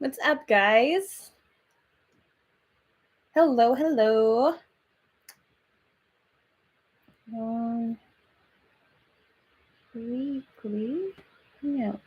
What's up, guys? Hello, hello. Weekly Hangout.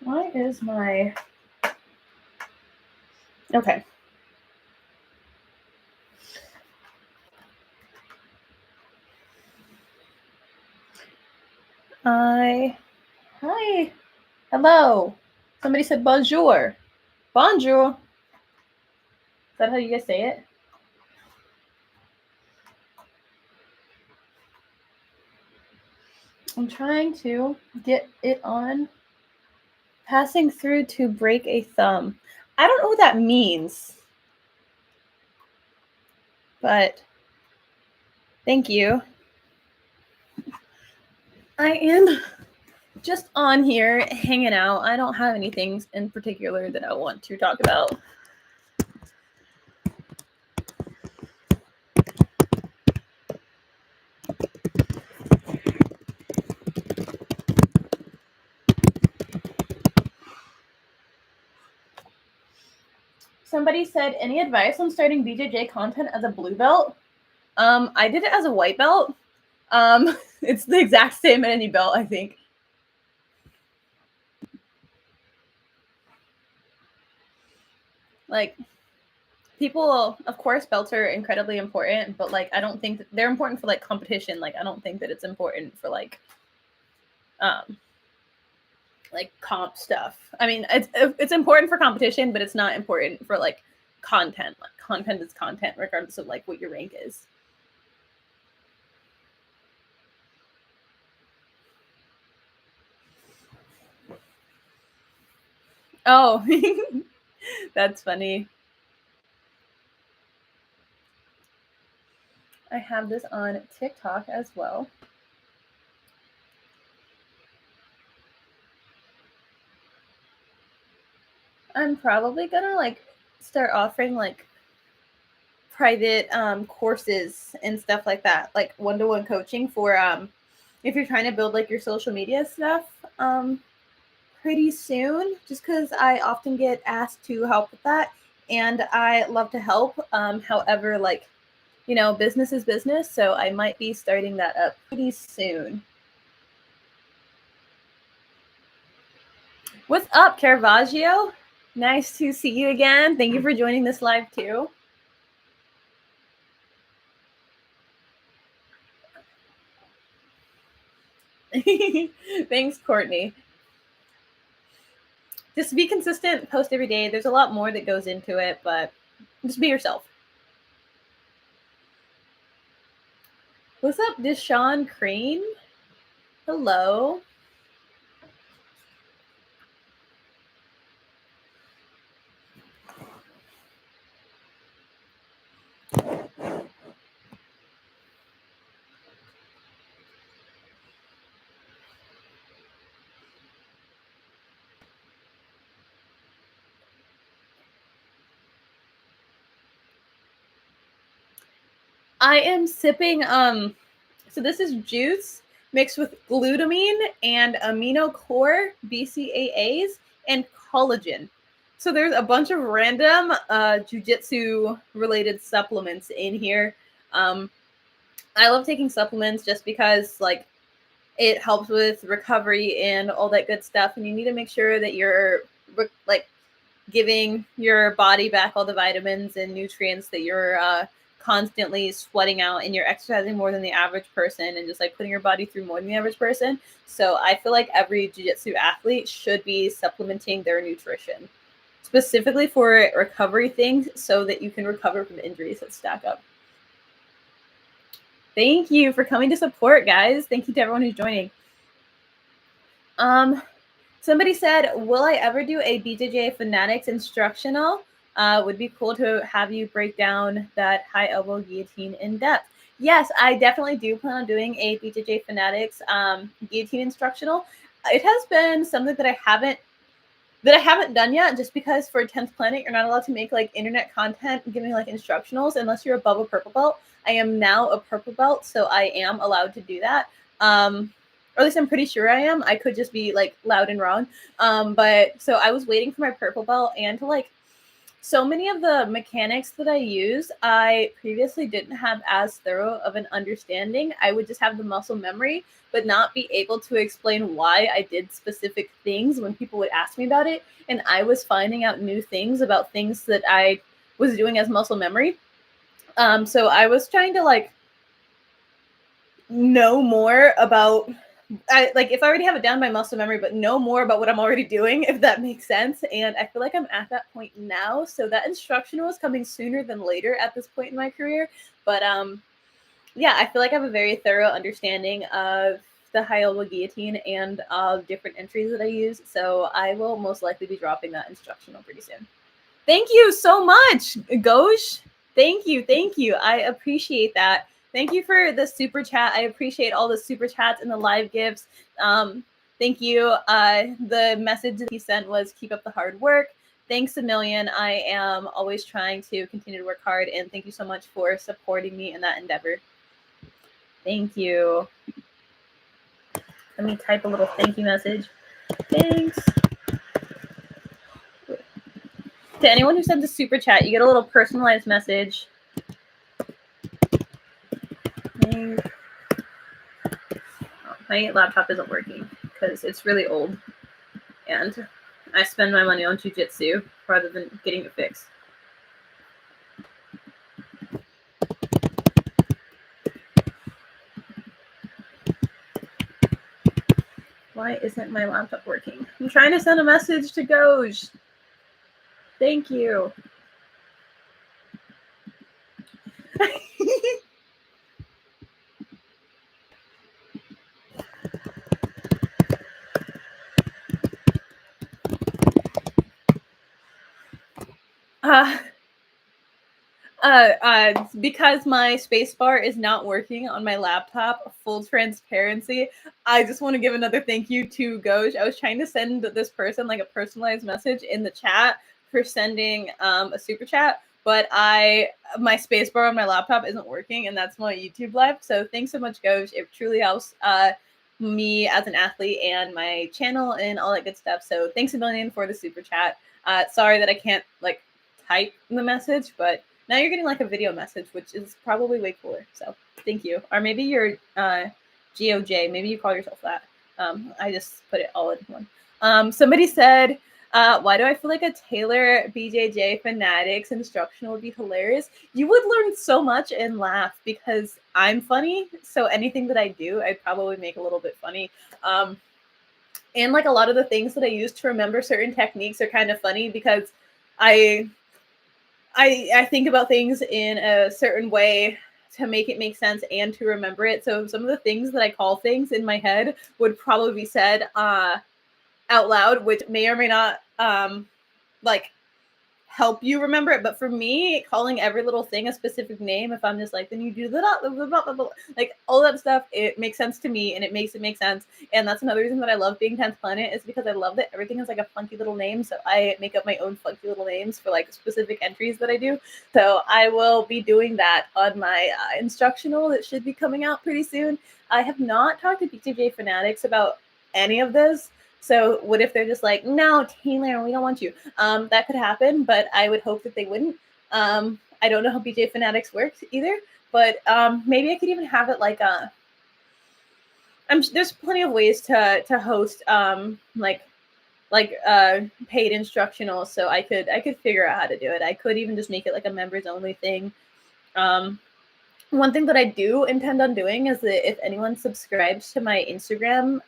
Why is my... Okay. Hi. Hello. Somebody said bonjour. Bonjour. Is that how you guys say it? I'm trying to get it on. Passing through to break a thumb. I don't know what that means. But thank you. I am just on here hanging out. I don't have anything in particular that I want to talk about. Somebody said, any advice on starting BJJ content as a blue belt? I did it as a white belt. It's the exact same at any belt, I think. Like, people, of course, belts are incredibly important, but like, I don't think that they're important for like competition. Like, I don't think that it's important for like comp stuff. I mean, it's important for competition, but it's not important for like content. Like, content is content, regardless of like what your rank is. Oh, that's funny. I have this on TikTok as well. I'm probably gonna like start offering like private courses and stuff like that, like one-to-one coaching for if you're trying to build like your social media stuff pretty soon, just because I often get asked to help with that and I love to help. However, like, you know, business is business, so I might be starting that up pretty soon. What's up, Caravaggio? Nice to see you again. Thank you for joining this live too. Thanks, Courtney. Just be consistent, post every day. There's a lot more that goes into it, but just be yourself. What's up, Deshaun Crane? Hello. I am sipping so this is juice mixed with glutamine and amino core BCAAs and collagen. So there's a bunch of random jujitsu related supplements in here. I love taking supplements just because like it helps with recovery and all that good stuff, and you need to make sure that you're like giving your body back all the vitamins and nutrients that you're constantly sweating out, and you're exercising more than the average person and just like putting your body through more than the average person. So I feel like every jiu-jitsu athlete should be supplementing their nutrition specifically for recovery things so that you can recover from injuries that stack up. Thank you for coming to support, guys. Thank you to everyone who's joining. Somebody said, will I ever do a BJJ Fanatics instructional? Would be cool to have you break down that high elbow guillotine in depth. Yes, I definitely do plan on doing a BJJ Fanatics guillotine instructional. It has been something that I haven't done yet, just because for 10th Planet, you're not allowed to make like internet content giving like instructionals unless you're above a purple belt. I am now a purple belt, so I am allowed to do that. Or at least I'm pretty sure I am. I could just be like loud and wrong. But so I was waiting for my purple belt, and to like, so many of the mechanics that I use, I previously didn't have as thorough of an understanding. I would just have the muscle memory, but not be able to explain why I did specific things when people would ask me about it. And I was finding out new things about things that I was doing as muscle memory. So I was trying to like know more about, if I already have it down by muscle memory, but know more about what I'm already doing, if that makes sense. And I feel like I'm at that point now. So that instructional is coming sooner than later at this point in my career. But yeah, I feel like I have a very thorough understanding of the high elbow guillotine and different entries that I use. So I will most likely be dropping that instructional pretty soon. Thank you so much, Ghosh. Thank you. Thank you. I appreciate that. Thank you for the super chat. I appreciate all the super chats and the live gifts. Thank you. The message that he sent was keep up the hard work. Thanks a million. I am always trying to continue to work hard, and thank you so much for supporting me in that endeavor. Thank you. Let me type a little thank you message. Thanks. To anyone who sends a super chat, you get a little personalized message. My laptop isn't working because it's really old, and I spend my money on jujitsu rather than getting it fixed. Why isn't my laptop working? I'm trying to send a message to Goj. Thank you. Because my spacebar is not working on my laptop, full transparency, I just want to give another thank you to Goj. I was trying to send this person like a personalized message in the chat for sending a super chat, but my spacebar on my laptop isn't working, and that's my YouTube live. So thanks so much, Goj. It truly helps me as an athlete and my channel and all that good stuff. So thanks a million for the super chat. Sorry that I can't like type the message, but now you're getting like a video message, which is probably way cooler. So thank you. Or maybe you're GOJ. Maybe you call yourself that. I just put it all in one. Somebody said, why do I feel like a Taelor BJJ Fanatics instructional would be hilarious? You would learn so much and laugh because I'm funny. So anything that I do, I'd probably make a little bit funny. And like a lot of the things that I use to remember certain techniques are kind of funny because I think about things in a certain way to make it make sense and to remember it. So some of the things that I call things in my head would probably be said out loud, which may or may not like help you remember it. But for me, calling every little thing a specific name, if I'm just like, then you do that, like all that stuff, it makes sense to me and it makes it make sense. And that's another reason that I love being 10th Planet, is because I love that everything is like a funky little name. So I make up my own funky little names for like specific entries that I do. So I will be doing that on my instructional that should be coming out pretty soon. I have not talked to BJJ Fanatics about any of this. So what if they're just like, no, Taelor, we don't want you? That could happen, but I would hope that they wouldn't. I don't know how BJ Fanatics works either, but maybe I could even have it like there's plenty of ways to host paid instructional, so I could figure out how to do it. I could even just make it like a members only thing. One thing that I do intend on doing is that if anyone subscribes to my Instagram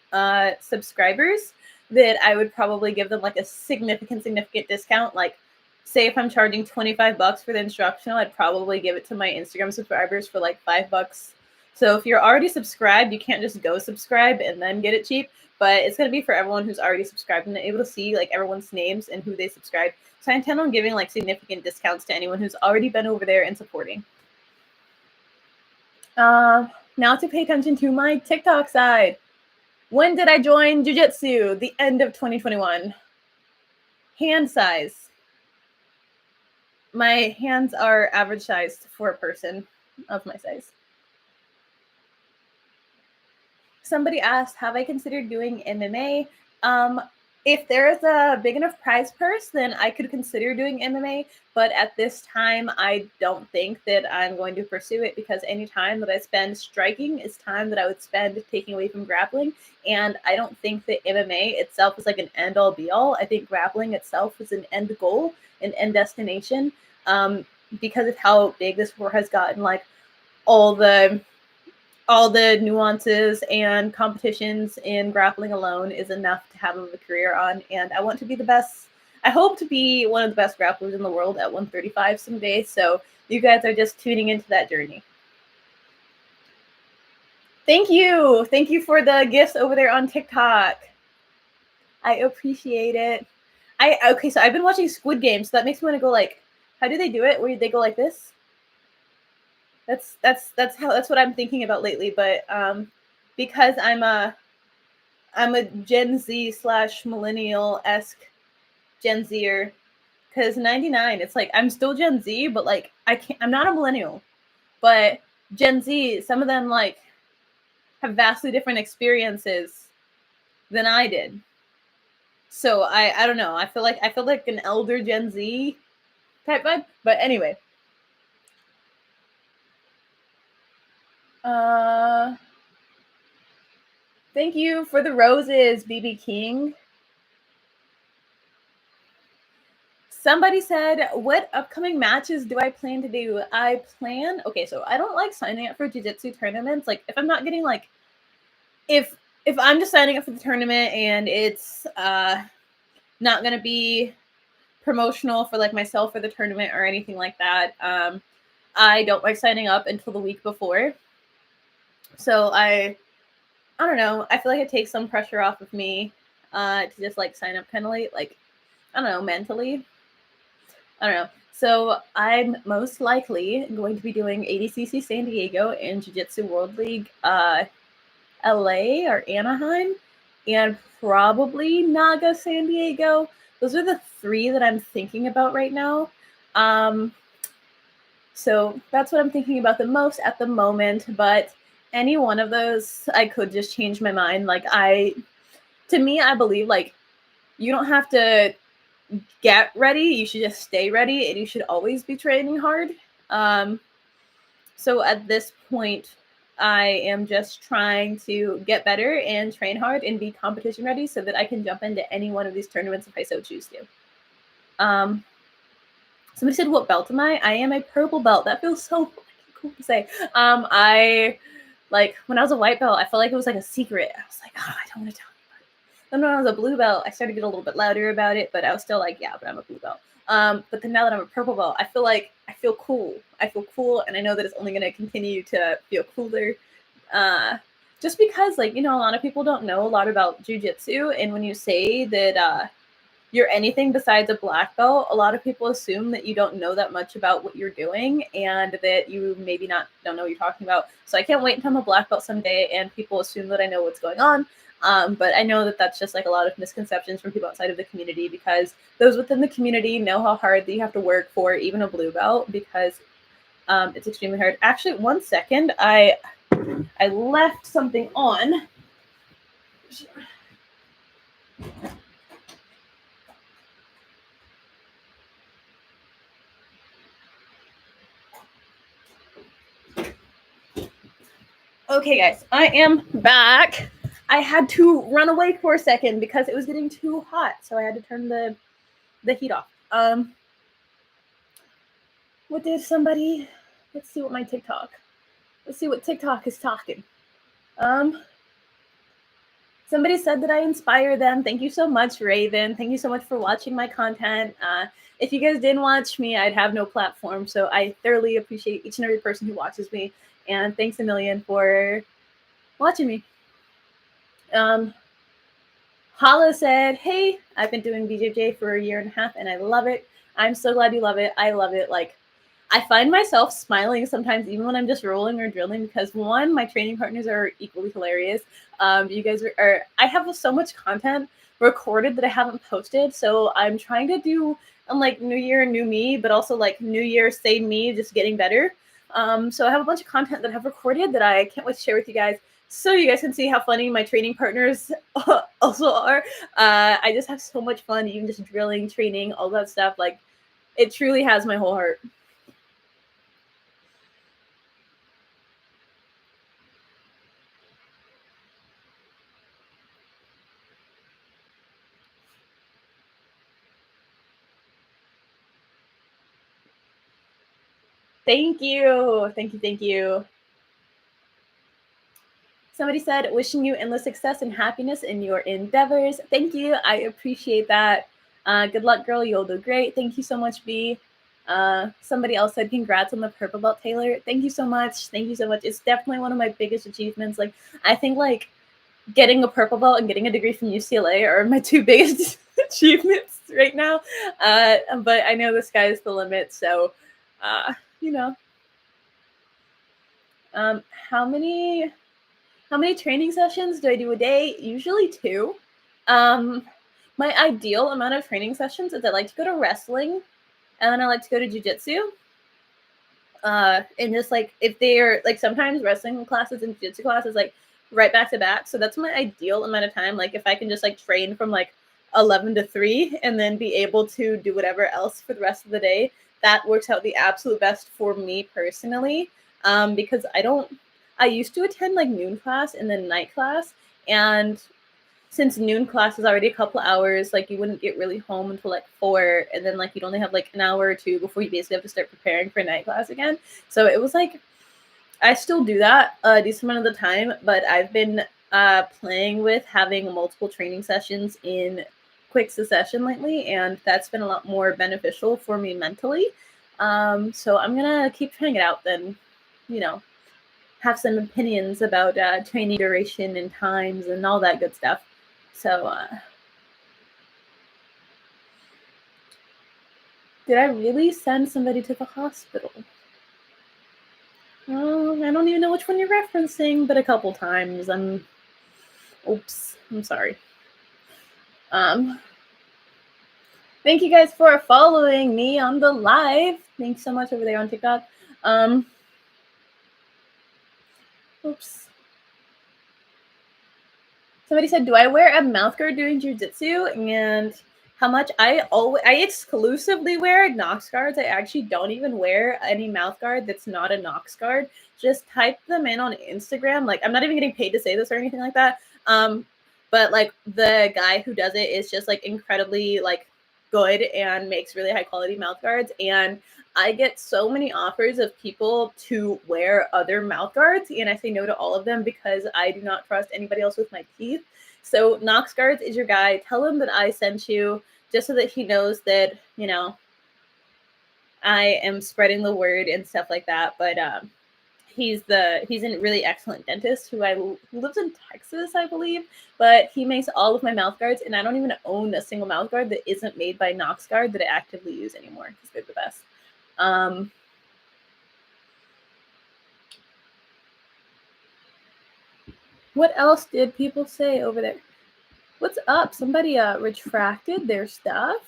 subscribers, that I would probably give them like a significant discount. Like, say if I'm charging $25 for the instructional, I'd probably give it to my Instagram subscribers for like $5 So if you're already subscribed, you can't just go subscribe and then get it cheap. But it's going to be for everyone who's already subscribed and able to see like everyone's names and who they subscribe. So I intend on giving like significant discounts to anyone who's already been over there and supporting. Now to pay attention to my TikTok side. When did I join Jiu-Jitsu? The end of 2021. Hand size. My hands are average sized for a person of my size. Somebody asked, have I considered doing MMA? If there's a big enough prize purse, then I could consider doing MMA. But at this time, I don't think that I'm going to pursue it, because any time that I spend striking is time that I would spend taking away from grappling. And I don't think that MMA itself is like an end all be all. I think grappling itself is an end goal, an end destination, because of how big this sport has gotten. Like all the nuances and competitions in grappling alone is enough to have a career on. And I want to be the best. I hope to be one of the best grapplers in the world at 135 someday. So you guys are just tuning into that journey. Thank you. Thank you for the gifts over there on TikTok. I appreciate it. Okay, so I've been watching Squid Game, so that makes me want to go like, how do they do it? Where they go like this? That's what I'm thinking about lately. But because I'm a Gen Z / millennial-esque Gen Zer, because 99, it's like I'm still Gen Z, but like I'm not a millennial. But Gen Z, some of them like have vastly different experiences than I did. So I don't know. I feel like an elder Gen Z type vibe. But anyway. Thank you for the roses, BB King. Somebody said, what upcoming matches do I plan to do? Okay, so I don't like signing up for jiu-jitsu tournaments. Like if I'm not getting like, if I'm just signing up for the tournament and it's not going to be promotional for like myself or the tournament or anything like that, I don't like signing up until the week before. So I don't know. I feel like it takes some pressure off of me to just like sign up kind of late. Like, I don't know, mentally. I don't know. So I'm most likely going to be doing ADCC San Diego and Jiu-Jitsu World League LA or Anaheim, and probably Naga San Diego. Those are the 3 that I'm thinking about right now. So that's what I'm thinking about the most at the moment. But any one of those, I could just change my mind. Like to me, I believe like you don't have to get ready. You should just stay ready, and you should always be training hard. So at this point, I am just trying to get better and train hard and be competition ready so that I can jump into any one of these tournaments if I so choose to. Somebody said, what belt am I? I am a purple belt. That feels so cool to say. I like when I was a white belt, I felt like it was like a secret. I was like, oh, I don't want to tell anybody. Then when I was a blue belt, I started to get a little bit louder about it, but I was still like, yeah, but I'm a blue belt. But then now that I'm a purple belt, I feel like I feel cool. I feel cool, and I know that it's only going to continue to feel cooler. Just because, like, you know, a lot of people don't know a lot about jiu-jitsu, and when you say that you're anything besides a black belt, a lot of people assume that you don't know that much about what you're doing and that you maybe don't know what you're talking about. So I can't wait until I'm a black belt someday and people assume that I know what's going on. But I know that that's just like a lot of misconceptions from people outside of the community, because those within the community know how hard that you have to work for even a blue belt, because it's extremely hard. Actually, 1 second, I left something on. Okay, guys, I am back. I had to run away for a second because it was getting too hot, so I had to turn the heat off. What did somebody? Let's see what my TikTok. Let's see what TikTok is talking. Somebody said that I inspire them. Thank you so much, Raven. Thank you so much for watching my content. If you guys didn't watch me, I'd have no platform. So I thoroughly appreciate each and every person who watches me. And thanks a million for watching me. Hala said, hey, I've been doing BJJ for a year and a half and I love it. I'm so glad you love it. I love it. Like, I find myself smiling sometimes, even when I'm just rolling or drilling, because one, my training partners are equally hilarious. You guys are I have so much content recorded that I haven't posted. So I'm trying to do like New Year, new me, but also like New Year, same me, just getting better. So I have a bunch of content that I have recorded that I can't wait to share with you guys, so you guys can see how funny my training partners also are. I just have so much fun, even just drilling, training, all that stuff. Like, it truly has my whole heart. Thank you. Thank you. Thank you. Somebody said, wishing you endless success and happiness in your endeavors. Thank you. I appreciate that. Good luck, girl. You'll do great. Thank you so much, B. Somebody else said, congrats on the purple belt, Taylor. Thank you so much. Thank you so much. It's definitely one of my biggest achievements. Like, I think like getting a purple belt and getting a degree from UCLA are my two biggest achievements right now. But I know the sky is the limit. So, you know, um, how many how many training sessions do I do a day? Usually two. My ideal amount of training sessions is I like to go to wrestling and then I like to go to jujitsu. And just like if they're like sometimes wrestling classes and jiu-jitsu classes like right back to back, so that's my ideal amount of time. Like if I can just like train from like 11 to 3 and then be able to do whatever else for the rest of the day, that works out the absolute best for me personally. Because I used to attend like noon class and then night class, and since noon class is already a couple hours, like you wouldn't get really home until like 4, and then like you'd only have like an hour or two before you basically have to start preparing for night class again. So it was like I still do that a decent amount of the time, but I've been playing with having multiple training sessions in quick succession lately, and that's been a lot more beneficial for me mentally. So I'm gonna keep trying it out then, you know, have some opinions about training duration and times and all that good stuff. So did I really send somebody to the hospital? Oh, I don't even know which one you're referencing, but a couple times. Oops, I'm sorry. Thank you guys for following me on the live. Thanks so much over there on TikTok. Oops. Somebody said, do I wear a mouth guard doing jujitsu? And how much? I exclusively wear Nox guards. I actually don't even wear any mouth guard that's not a Nox guard. Just type them in on Instagram. Like, I'm not even getting paid to say this or anything like that. But like the guy who does it is just like incredibly like good and makes really high quality mouth guards. And I get so many offers of people to wear other mouth guards, and I say no to all of them because I do not trust anybody else with my teeth. So Knox Guards is your guy. Tell him that I sent you, just so that he knows that, you know, I am spreading the word and stuff like that. But he's a really excellent dentist who lives in Texas, I believe, but he makes all of my mouth guards, and I don't even own a single mouth guard that isn't made by Knox Guard that I actively use anymore because they're the best. What else did people say over there? What's up? Somebody retracted their stuff?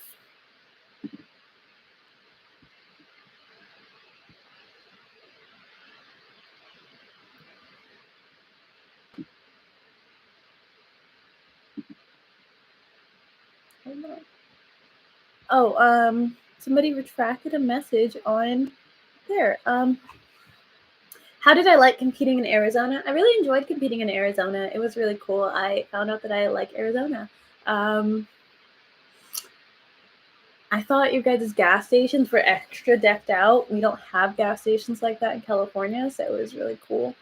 Oh, somebody retracted a message on there. How did I like competing in Arizona? I really enjoyed competing in Arizona. It was really cool. I found out that I like Arizona. I thought you guys' gas stations were extra decked out. We don't have gas stations like that in California, so it was really cool.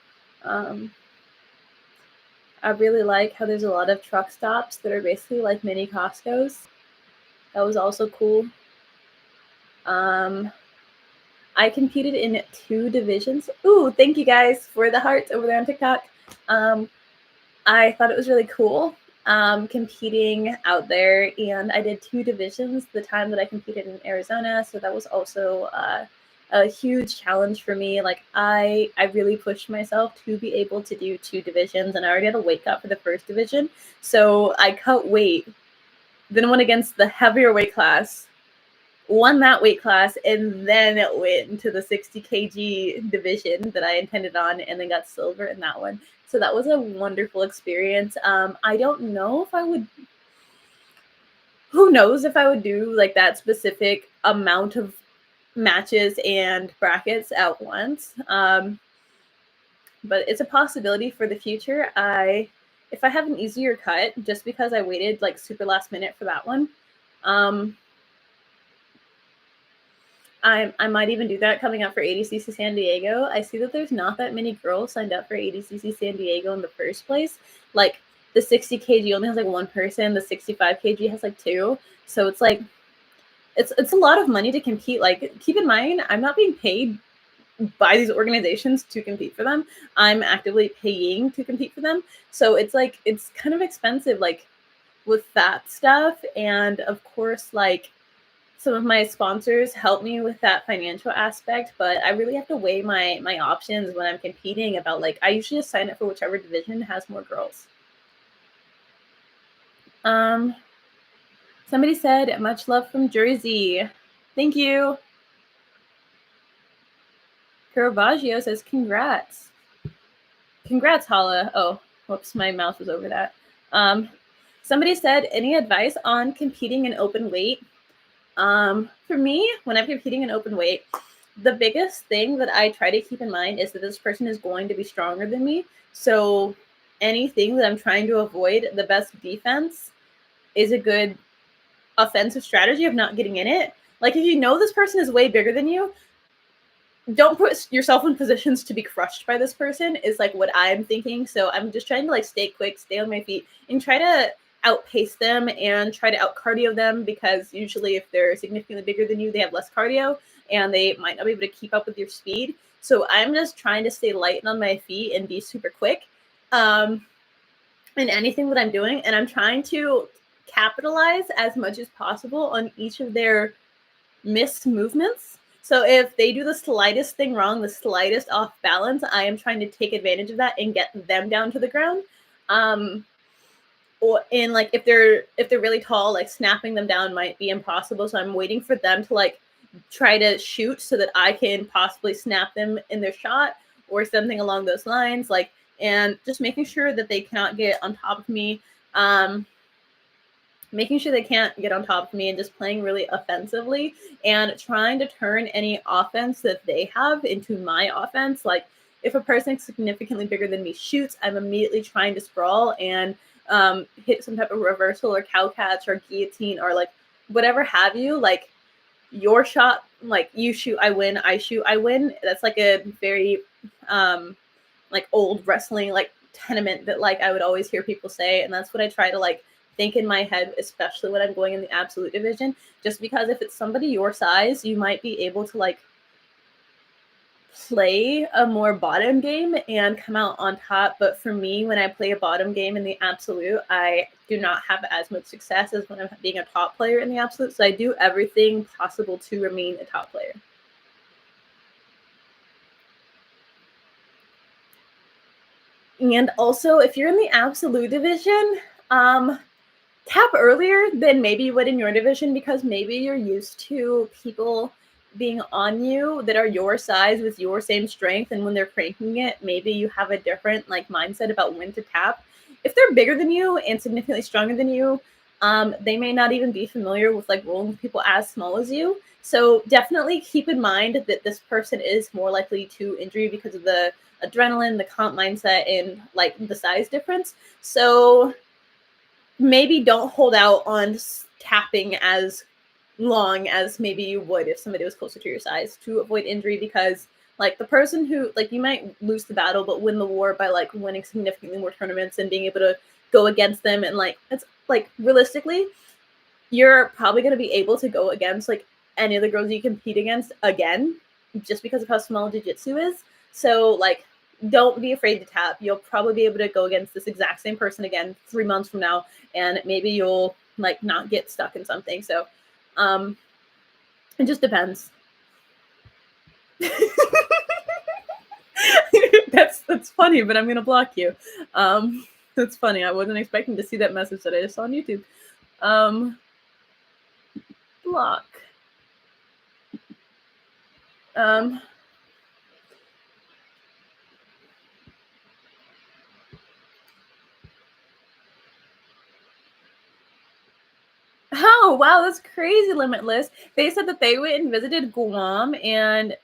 I really like how there's a lot of truck stops that are basically like mini Costco's. That was also cool. I I competed in 2 divisions. Ooh, thank you guys for the hearts over there on TikTok. I thought it was really cool competing out there, and I did 2 divisions the time that I competed in Arizona, so that was also a huge challenge for me. Like I really pushed myself to be able to do 2 divisions, and I already had a weight cut for the first division, so I cut weight, then went against the heavier weight class, won that weight class, and then it went into the 60 kg division that I intended on, and then got silver in that one. So that was a wonderful experience. I don't know if I would, who knows if I would do like that specific amount of matches and brackets at once. But it's a possibility for the future. If I have an easier cut, just because I waited like super last minute for that one, I might even do that coming up for ADCC San Diego. I see that there's not that many girls signed up for ADCC San Diego in the first place. Like the 60 kg only has like 1 person, the 65 kg has like 2. So it's like it's a lot of money to compete. Like keep in mind, I'm not being paid by these organizations to compete for them. I'm actively paying to compete for them. So it's like it's kind of expensive like with that stuff, and of course like some of my sponsors help me with that financial aspect, but I really have to weigh my options when I'm competing about like I usually just sign up for whichever division has more girls. Somebody said much love from Jersey. Thank you. Caravaggio says congrats. Congrats, Hala. Oh, whoops, my mouse was over that. Somebody said any advice on competing in open weight? For me, when I'm competing in open weight, the biggest thing that I try to keep in mind is that this person is going to be stronger than me. So anything that I'm trying to avoid, the best defense is a good offensive strategy of not getting in it. Like if you know this person is way bigger than you, don't put yourself in positions to be crushed by this person is like what I'm thinking. So I'm just trying to like stay quick, stay on my feet, and try to outpace them and try to out cardio them, because usually if they're significantly bigger than you, they have less cardio and they might not be able to keep up with your speed. So I'm just trying to stay light and on my feet and be super quick in anything that I'm doing. And I'm trying to capitalize as much as possible on each of their missed movements. So if they do the slightest thing wrong, the slightest off balance, I am trying to take advantage of that and get them down to the ground. Or in like if they're really tall, like snapping them down might be impossible. So I'm waiting for them to like try to shoot so that I can possibly snap them in their shot or something along those lines. Like, and just making sure that they cannot get on top of me. Making sure they can't get on top of me and just playing really offensively and trying to turn any offense that they have into my offense. Like if a person significantly bigger than me shoots, I'm immediately trying to sprawl and hit some type of reversal or cow catch or guillotine or like whatever have you. Like your shot, like you shoot, I win, I shoot, I win. That's like a very like old wrestling like tenement that like I would always hear people say, and that's what I try to like think in my head, especially when I'm going in the absolute division, just because if it's somebody your size, you might be able to like play a more bottom game and come out on top. But for me, when I play a bottom game in the absolute, I do not have as much success as when I'm being a top player in the absolute. So I do everything possible to remain a top player. And also, if you're in the absolute division, tap earlier than maybe you would in your division, because maybe you're used to people being on you that are your size with your same strength, and when they're cranking it, maybe you have a different like mindset about when to tap. If they're bigger than you and significantly stronger than you, they may not even be familiar with like rolling with people as small as you. So definitely keep in mind that this person is more likely to injure you because of the adrenaline, the comp mindset, and like the size difference. So maybe don't hold out on tapping as long as maybe you would if somebody was closer to your size to avoid injury, because like the person who like you might lose the battle but win the war by like winning significantly more tournaments and being able to go against them, and like it's like realistically you're probably going to be able to go against like any of the girls you compete against again just because of how small jiu-jitsu is. So like, don't be afraid to tap. You'll probably be able to go against this exact same person again 3 months from now, and maybe you'll like not get stuck in something. So it just depends. That's funny, but I'm gonna block you. That's funny. I wasn't expecting to see that message that I just saw on YouTube. Block. Oh, wow, that's crazy, Limitless. They said that they went and visited Guam, and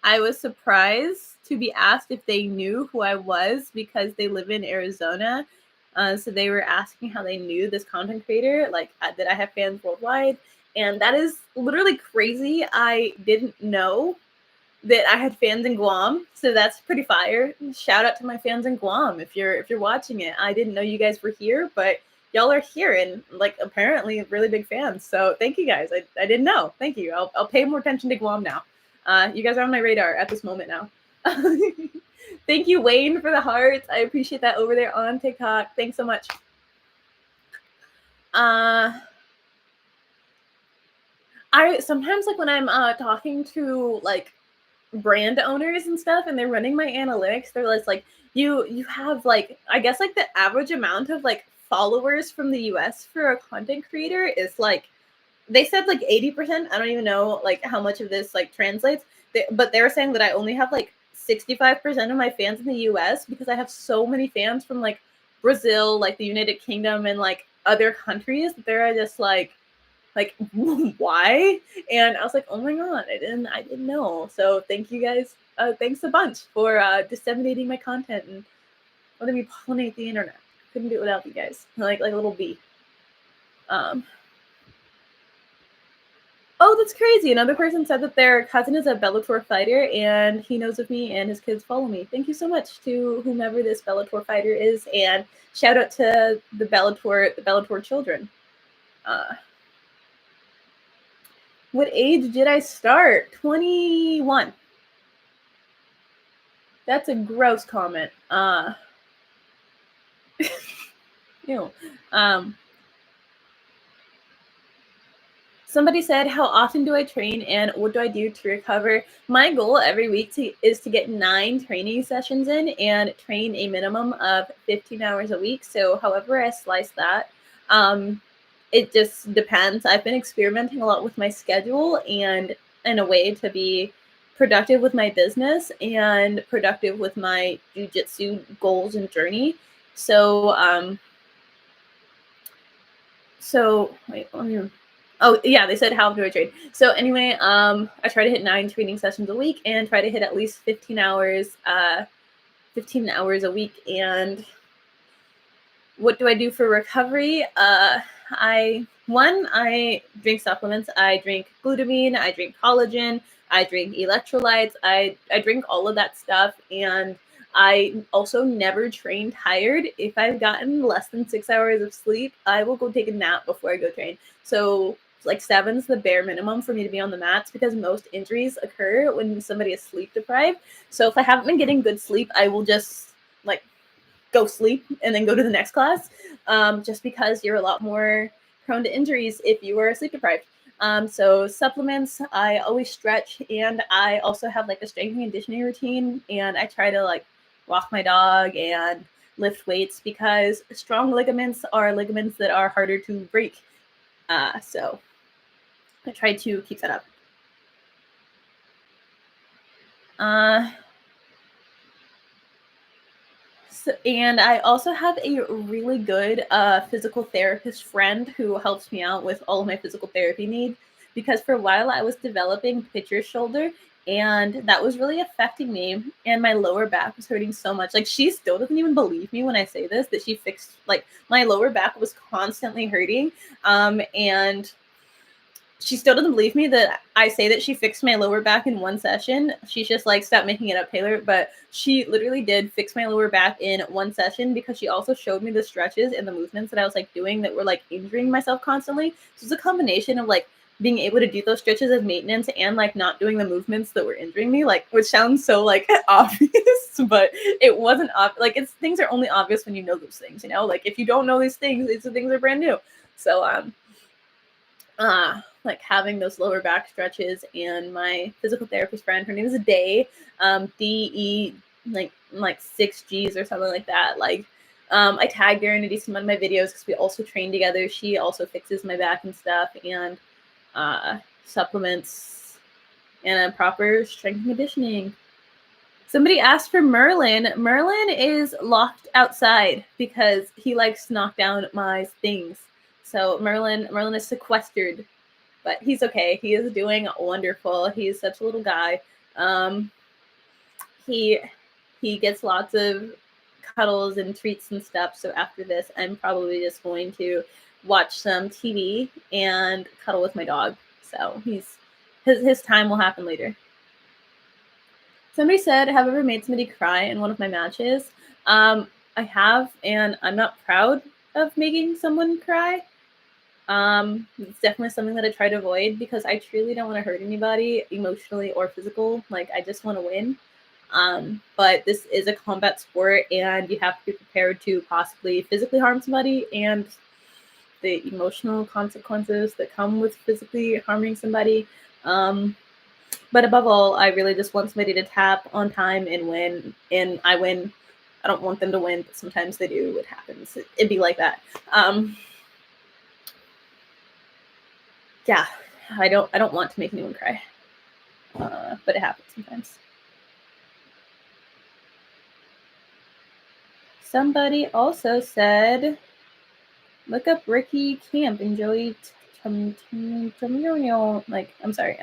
I was surprised to be asked if they knew who I was because they live in Arizona. So they were asking how they knew this content creator, like that I have fans worldwide. And that is literally crazy. I didn't know that I had fans in Guam, so that's pretty fire. Shout out to my fans in Guam if you're watching it. I didn't know you guys were here, but y'all are here and like apparently really big fans. So thank you guys. I didn't know. Thank you. I'll pay more attention to Guam now. You guys are on my radar at this moment now. Thank you, Wayne, for the hearts. I appreciate that over there on TikTok. Thanks so much. I sometimes like when I'm talking to like brand owners and stuff and they're running my analytics, they're like you have like, I guess like the average amount of like followers from the US for a content creator is like, they said like 80%. I don't even know like how much of this like translates, but they're saying that I only have like 65% of my fans in the US because I have so many fans from like Brazil, like the United Kingdom, and like other countries that they're just like why? And I was like, oh my god, I didn't know. So thank you guys. Thanks a bunch for disseminating my content and letting me pollinate the internet. Couldn't do it without you guys. Like a little bee. Oh, that's crazy. Another person said that their cousin is a Bellator fighter and he knows of me and his kids follow me. Thank you so much to whomever this Bellator fighter is, and shout out to the Bellator children. What age did I start? 21. That's a gross comment. Ew. Somebody said, how often do I train and what do I do to recover? My goal every week is to get 9 training sessions in and train a minimum of 15 hours a week. So however I slice that, it just depends. I've been experimenting a lot with my schedule and in a way to be productive with my business and productive with my jiu-jitsu goals and journey. So, wait, let me. Oh yeah, they said how do I train? So anyway, I try to hit 9 training sessions a week and try to hit at least 15 hours a week. And what do I do for recovery? I drink supplements. I drink glutamine, I drink collagen, I drink electrolytes, I drink all of that stuff. And I also never train tired. If I've gotten less than 6 hours of sleep, I will go take a nap before I go train. So like 7's the bare minimum for me to be on the mats because most injuries occur when somebody is sleep deprived. So if I haven't been getting good sleep, I will just like go sleep and then go to the next class, just because you're a lot more prone to injuries if you are sleep deprived. So supplements, I always stretch, and I also have like a strength and conditioning routine, and I try to like walk my dog and lift weights because strong ligaments are ligaments that are harder to break. So I try to keep that up. And I also have a really good physical therapist friend who helps me out with all of my physical therapy needs, because for a while I was developing pitcher shoulder and that was really affecting me, and my lower back was hurting so much. Like, she still doesn't even believe me when I say this, that she fixed, like, my lower back was constantly hurting, and she still doesn't believe me that I say that she fixed my lower back in one session. She's just like, stop making it up, Taylor. But she literally did fix my lower back in one session because she also showed me the stretches and the movements that I was like doing that were like injuring myself constantly. So it's a combination of like being able to do those stretches as maintenance and like not doing the movements that were injuring me, like, which sounds so like obvious, but it wasn't like, it's things are only obvious when you know those things, you know, like if you don't know these things, these things are brand new. So like having those lower back stretches, and my physical therapist friend, her name is Day, DE, like 6Gs or something like that. Like, I tagged her in a decent amount of my videos because we also train together. She also fixes my back and stuff, and supplements and a proper strength and conditioning. Somebody asked for Merlin. Merlin is locked outside because he likes to knock down my things. So Merlin is sequestered, but he's okay. He is doing wonderful. He's such a little guy. He gets lots of cuddles and treats and stuff. So after this, I'm probably just going to watch some TV and cuddle with my dog. So his time will happen later. Somebody said, have I ever made somebody cry in one of my matches? I have, and I'm not proud of making someone cry. It's definitely something that I try to avoid because I truly don't want to hurt anybody emotionally or physical. Like, I just want to win. But this is a combat sport, and you have to be prepared to possibly physically harm somebody, and the emotional consequences that come with physically harming somebody. But above all, I really just want somebody to tap on time and win, and I win. I don't want them to win, but sometimes they do. It happens. It'd be like that. Yeah, I don't want to make anyone cry, but it happens sometimes. Somebody also said, look up Ricky Camp and Joey like, I'm sorry,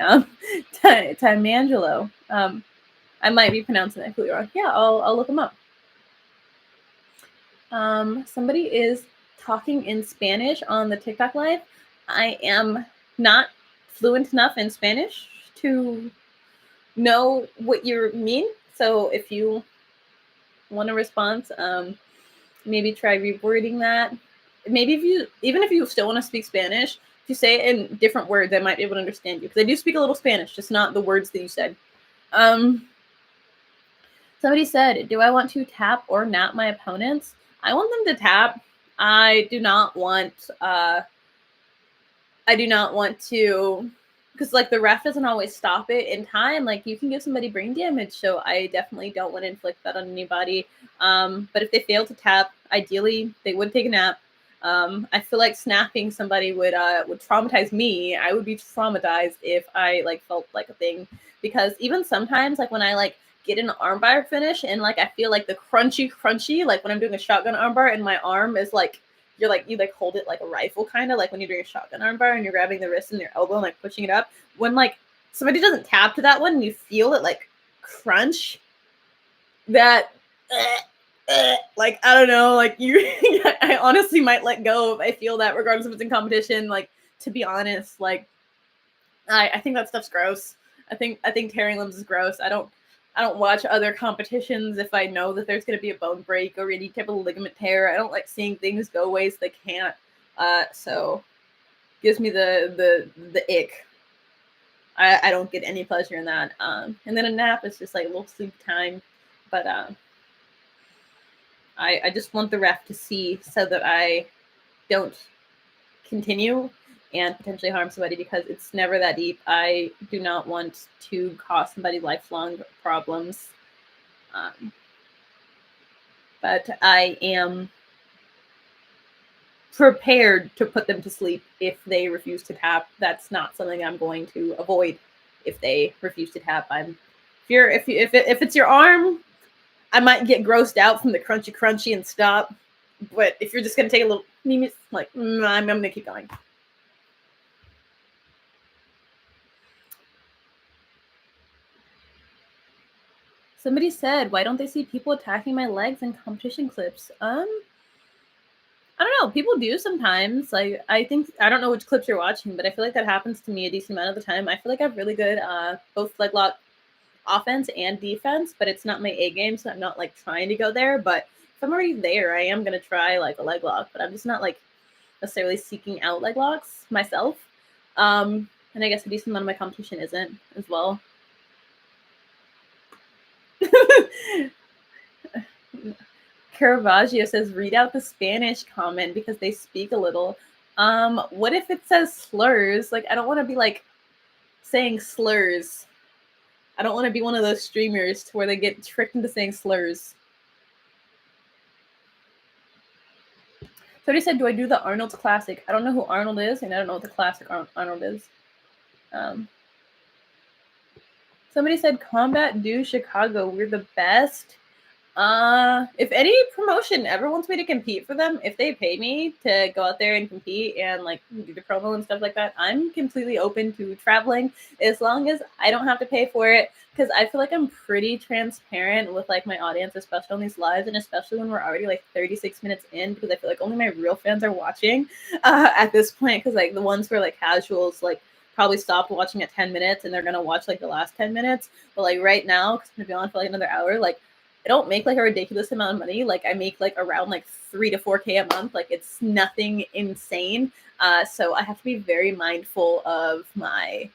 Tamangelo. I might be pronouncing that completely wrong. Yeah, I'll look them up. Somebody is talking in Spanish on the TikTok live. I am not fluent enough in Spanish to know what you mean. So if you want a response, maybe try rewording that. Maybe even if you still want to speak Spanish, if you say it in different words, I might be able to understand you, because I do speak a little Spanish, just not the words that you said. Somebody said, do I want to tap or nap my opponents? I want them to tap. I do not want to, because like the ref doesn't always stop it in time. Like, you can give somebody brain damage, so I definitely don't want to inflict that on anybody. But if they fail to tap, ideally they would take a nap. I feel like snapping somebody would traumatize me. I would be traumatized if I like felt like a thing, because even sometimes, like when I like get an armbar finish and like I feel like the crunchy, like when I'm doing a shotgun armbar and my arm is like, you hold it like a rifle, kind of like when you're doing a shotgun armbar and you're grabbing the wrist and your elbow and like pushing it up. When like somebody doesn't tap to that one and you feel it like crunch, that like, I don't know, like I honestly might let go if I feel that, regardless if it's in competition. Like, to be honest, like I think that stuff's gross. I think tearing limbs is gross. I don't watch other competitions if I know that there's going to be a bone break or any type of ligament tear. I don't like seeing things go ways they can't. So gives me the ick. I don't get any pleasure in that. And then a nap is just like a little sleep time. But I just want the ref to see so that I don't continue and potentially harm somebody, because it's never that deep. I do not want to cause somebody lifelong problems. But I am prepared to put them to sleep if they refuse to tap. That's not something I'm going to avoid if they refuse to tap. If it's your arm, I might get grossed out from the crunchy and stop. But if you're just gonna take a little, like, I'm gonna keep going. Somebody said, why don't they see people attacking my legs in competition clips? I don't know. People do sometimes. Like, I don't know which clips you're watching, but I feel like that happens to me a decent amount of the time. I feel like I have really good both leg lock offense and defense, but it's not my A game, so I'm not like trying to go there. But if I'm already there, I am gonna try like a leg lock, but I'm just not like necessarily seeking out leg locks myself. And I guess a decent amount of my competition isn't as well. Caravaggio says, read out the Spanish comment because they speak a little. What if it says slurs? Like, I don't want to be like saying slurs. I don't want to be one of those streamers where they get tricked into saying slurs. Somebody said, do I do the Arnold's Classic? I don't know who Arnold is, and I don't know what the classic Arnold is. Somebody said, Combat Do Chicago, we're the best. If any promotion ever wants me to compete for them, if they pay me to go out there and compete and like do the promo and stuff like that, I'm completely open to traveling as long as I don't have to pay for it. Because I feel like I'm pretty transparent with like my audience, especially on these lives, and especially when we're already like 36 minutes in, because I feel like only my real fans are watching at this point. Because like the ones who are like casuals, like probably stopped watching at 10 minutes and they're gonna watch like the last 10 minutes. But like right now, because I'm gonna be on for like another hour, like I don't make like a ridiculous amount of money. Like I make like around like 3 to 4K a month. Like it's nothing insane. So I have to be very mindful of my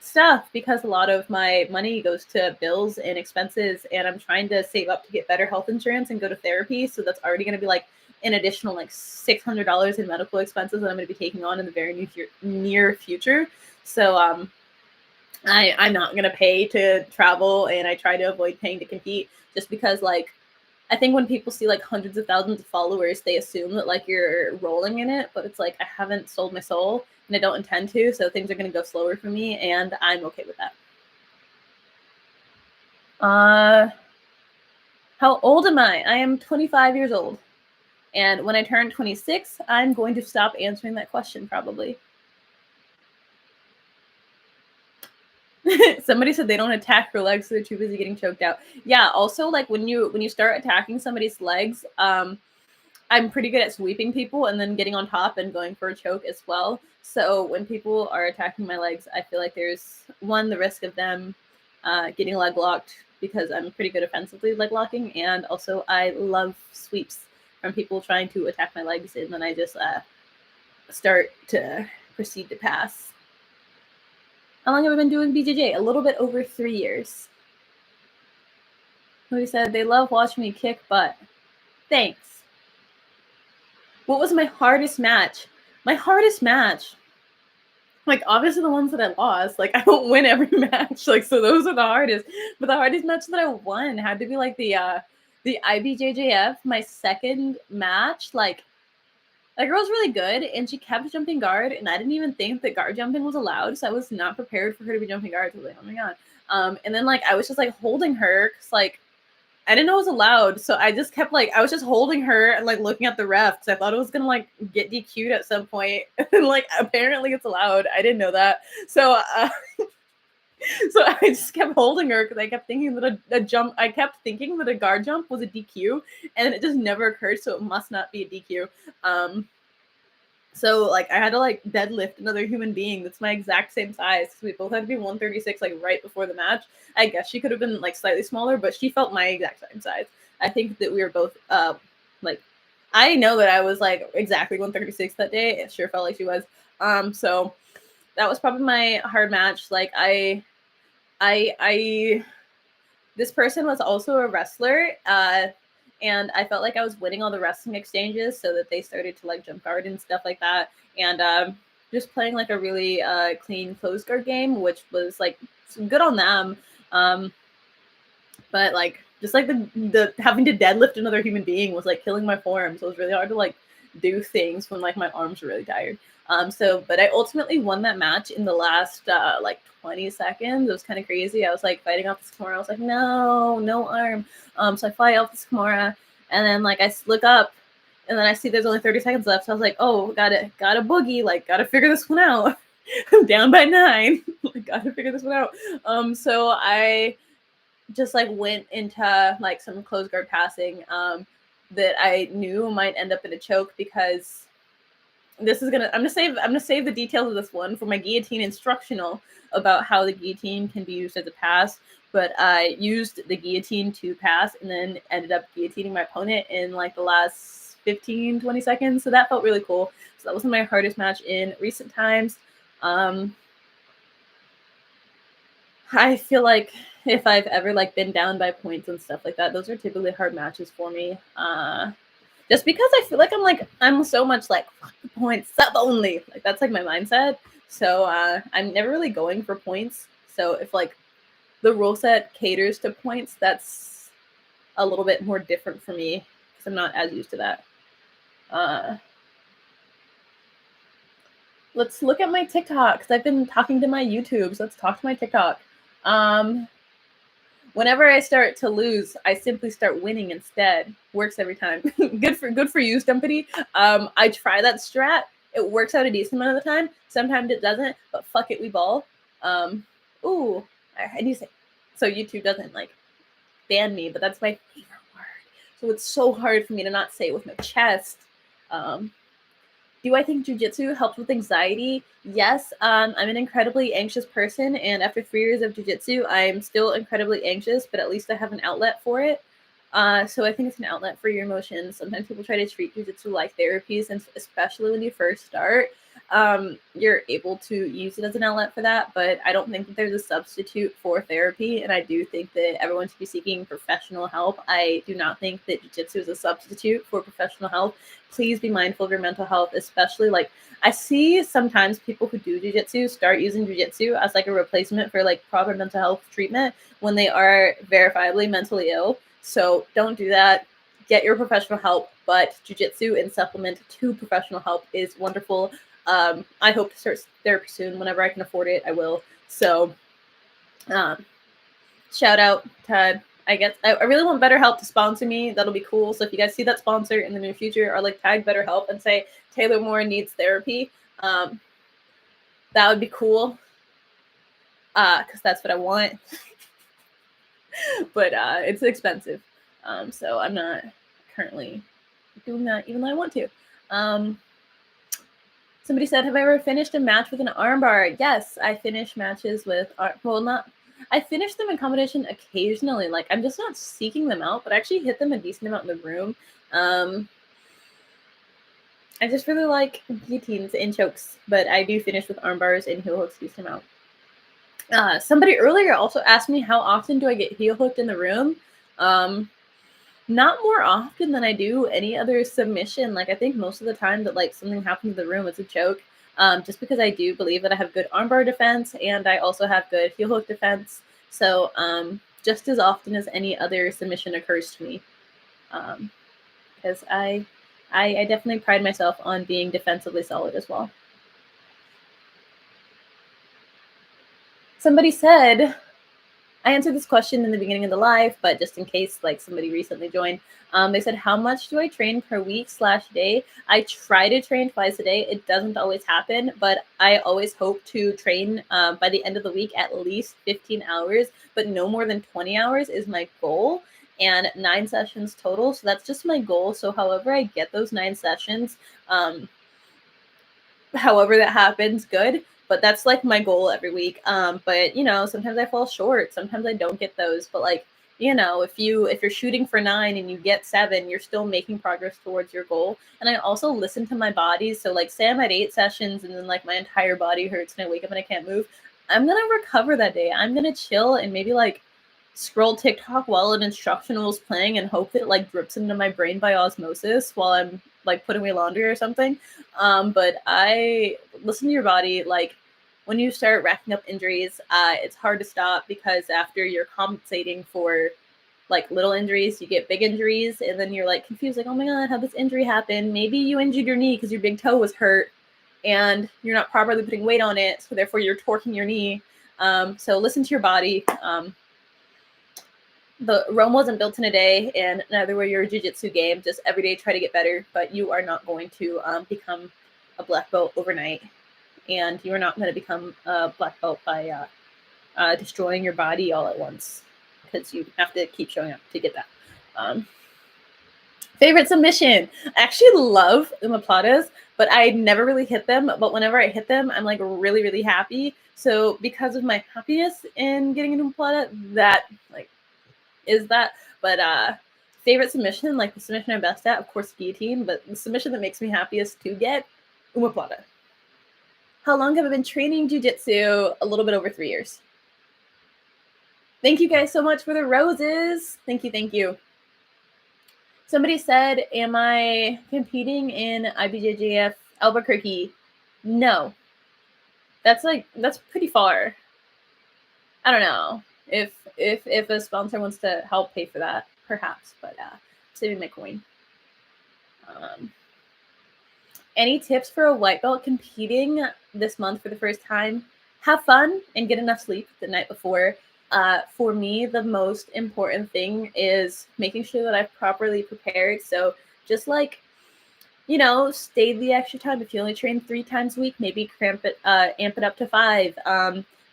stuff because a lot of my money goes to bills and expenses, and I'm trying to save up to get better health insurance and go to therapy. So that's already going to be like an additional like $600 in medical expenses that I'm going to be taking on in the very near future. So I'm not going to pay to travel, and I try to avoid paying to compete just because like I think when people see like hundreds of thousands of followers, they assume that like you're rolling in it, but it's like I haven't sold my soul and I don't intend to, so things are going to go slower for me, and I'm okay with that. How old am I? I am 25 years old. And when I turn 26, I'm going to stop answering that question probably. Somebody said they don't attack her legs, so they're too busy getting choked out. Yeah, also like when you start attacking somebody's legs, I'm pretty good at sweeping people and then getting on top and going for a choke as well. So when people are attacking my legs, I feel like there's one, the risk of them getting leg locked because I'm pretty good offensively leg locking, and also I love sweeps from people trying to attack my legs, and then I just start to proceed to pass. How long have I been doing BJJ? A little bit over 3 years. Somebody said they love watching me kick butt. Thanks. What was my hardest match? My hardest match, like obviously the ones that I lost, like I don't win every match, like so those are the hardest. But the hardest match that I won had to be like the IBJJF, my second match. Like that girl's really good, and she kept jumping guard, and I didn't even think that guard jumping was allowed, so I was not prepared for her to be jumping guard. I was like, oh my god. And then like I was just like holding her because like I didn't know it was allowed, so I just kept like I was just holding her and like looking at the ref because I thought it was gonna like get DQ'd at some point. And like apparently it's allowed. I didn't know that, so so I just kept holding her because I kept thinking that a jump. I kept thinking that a guard jump was a DQ, and it just never occurred, so it must not be a DQ. So like I had to like deadlift another human being that's my exact same size. We both had to be 136 like right before the match. I guess she could have been like slightly smaller, but she felt my exact same size. I think that we were both like I know that I was like exactly 136 that day. It sure felt like she was. So that was probably my hard match. Like I this person was also a wrestler. And I felt like I was winning all the wrestling exchanges, so that they started to like jump guard and stuff like that. And just playing like a really clean close guard game, which was like good on them. But like just like the having to deadlift another human being was like killing my form. So it was really hard to like do things when like my arms were really tired. But I ultimately won that match in the last like 20 seconds. It was kind of crazy. I was like fighting off this Kimura. I was like, no arm. So I fight off this Kimura, and then like I look up, and then I see there's only 30 seconds left. So I was like, oh, got a boogie. Like, gotta figure this one out. I'm down by 9. Like, gotta figure this one out. So I just like went into like some close guard passing that I knew might end up in a choke, because this is I'm gonna save the details of this one for my guillotine instructional about how the guillotine can be used as a pass. But I used the guillotine to pass and then ended up guillotining my opponent in like the last 15-20 seconds. So that felt really cool. So that was my hardest match in recent times. I feel like if I've ever like been down by points and stuff like that, those are typically hard matches for me. Just because I feel like I'm so much like fuck the points, sub only. Like that's like my mindset. So I'm never really going for points. So if like the rule set caters to points, that's a little bit more different for me because I'm not as used to that. Let's look at my TikTok because I've been talking to my YouTube. So let's talk to my TikTok. Whenever I start to lose, I simply start winning instead. Works every time. good for you, Stumpity. I try that strat. It works out a decent amount of the time. Sometimes it doesn't, but fuck it, we ball. Ooh, I need to say. So YouTube doesn't like ban me, but that's my favorite word. So it's so hard for me to not say it with my chest. Do I think jujitsu helps with anxiety? Yes, I'm an incredibly anxious person, and after 3 years of jujitsu, I'm still incredibly anxious, but at least I have an outlet for it. So I think it's an outlet for your emotions. Sometimes people try to treat jujitsu like therapies, and especially when you first start, you're able to use it as an outlet for that. But I don't think that there's a substitute for therapy, and I do think that everyone should be seeking professional help. I do not think that jujitsu is a substitute for professional help. Please be mindful of your mental health, especially like I see sometimes people who do jujitsu start using jujitsu as like a replacement for like proper mental health treatment when they are verifiably mentally ill. So don't do that. Get your professional help, but jujitsu in supplement to professional help is wonderful. I hope to start therapy soon. Whenever I can afford it, I will. So, shout out to I guess I really want BetterHelp to sponsor me. That'll be cool. So if you guys see that sponsor in the near future, or like tag BetterHelp and say Taylor Moore needs therapy, that would be cool. Because that's what I want. But it's expensive. So I'm not currently doing that, even though I want to. Somebody said, "Have I ever finished a match with an armbar?" Yes, I finish matches with I finish them in competition occasionally. Like I'm just not seeking them out, but I actually hit them a decent amount in the room. I just really like guillotines and chokes, but I do finish with armbars and heel hooks a decent amount. Somebody earlier also asked me how often do I get heel hooked in the room. Not more often than I do any other submission. Like I think most of the time that like something happens in the room, it's a choke. Just because I do believe that I have good armbar defense and I also have good heel hook defense. So just as often as any other submission occurs to me, because I definitely pride myself on being defensively solid as well. Somebody said, I answered this question in the beginning of the live, but just in case like somebody recently joined, they said, how much do I train per week/day? I try to train twice a day. It doesn't always happen, but I always hope to train by the end of the week at least 15 hours, but no more than 20 hours is my goal, and 9 sessions total. So that's just my goal. So however I get those 9 sessions, however that happens, good. But that's like my goal every week. But you know, sometimes I fall short. Sometimes I don't get those. But like, you know, if you're shooting for 9 and you get 7, you're still making progress towards your goal. And I also listen to my body. So like, say I'm at 8 sessions and then like my entire body hurts and I wake up and I can't move. I'm gonna recover that day. I'm gonna chill and maybe like scroll TikTok while an instructional is playing and hope that it like drips into my brain by osmosis while I'm like putting away laundry or something. But I listen to your body. Like when you start racking up injuries, it's hard to stop because after you're compensating for like little injuries, you get big injuries, and then you're like confused, like, oh my god, how this injury happened? Maybe you injured your knee because your big toe was hurt and you're not properly putting weight on it, so therefore you're torquing your knee. So listen to your body. The Rome wasn't built in a day, and neither were your jiu-jitsu game. Just every day try to get better, but you are not going to become a black belt overnight, and you are not going to become a black belt by destroying your body all at once, because you have to keep showing up to get that. Favorite submission? I actually love omoplatas, but I never really hit them. But whenever I hit them, I'm like really, really happy. So because of my happiness in getting an omoplata, that like is that. But favorite submission, like the submission I'm best at, of course, guillotine. But the submission that makes me happiest to get, omoplata. How long have I been training jiu-jitsu? A little bit over 3 years. Thank you guys so much for the roses. Thank you, thank you. Somebody said, am I competing in IBJJF Albuquerque? No. That's pretty far. I don't know if a sponsor wants to help pay for that, perhaps, but saving my coin. Any tips for a white belt competing this month for the first time? Have fun and get enough sleep the night before. For me, the most important thing is making sure that I've properly prepared. So just like, stay the extra time. If you only train 3 times a week, maybe amp it up to 5.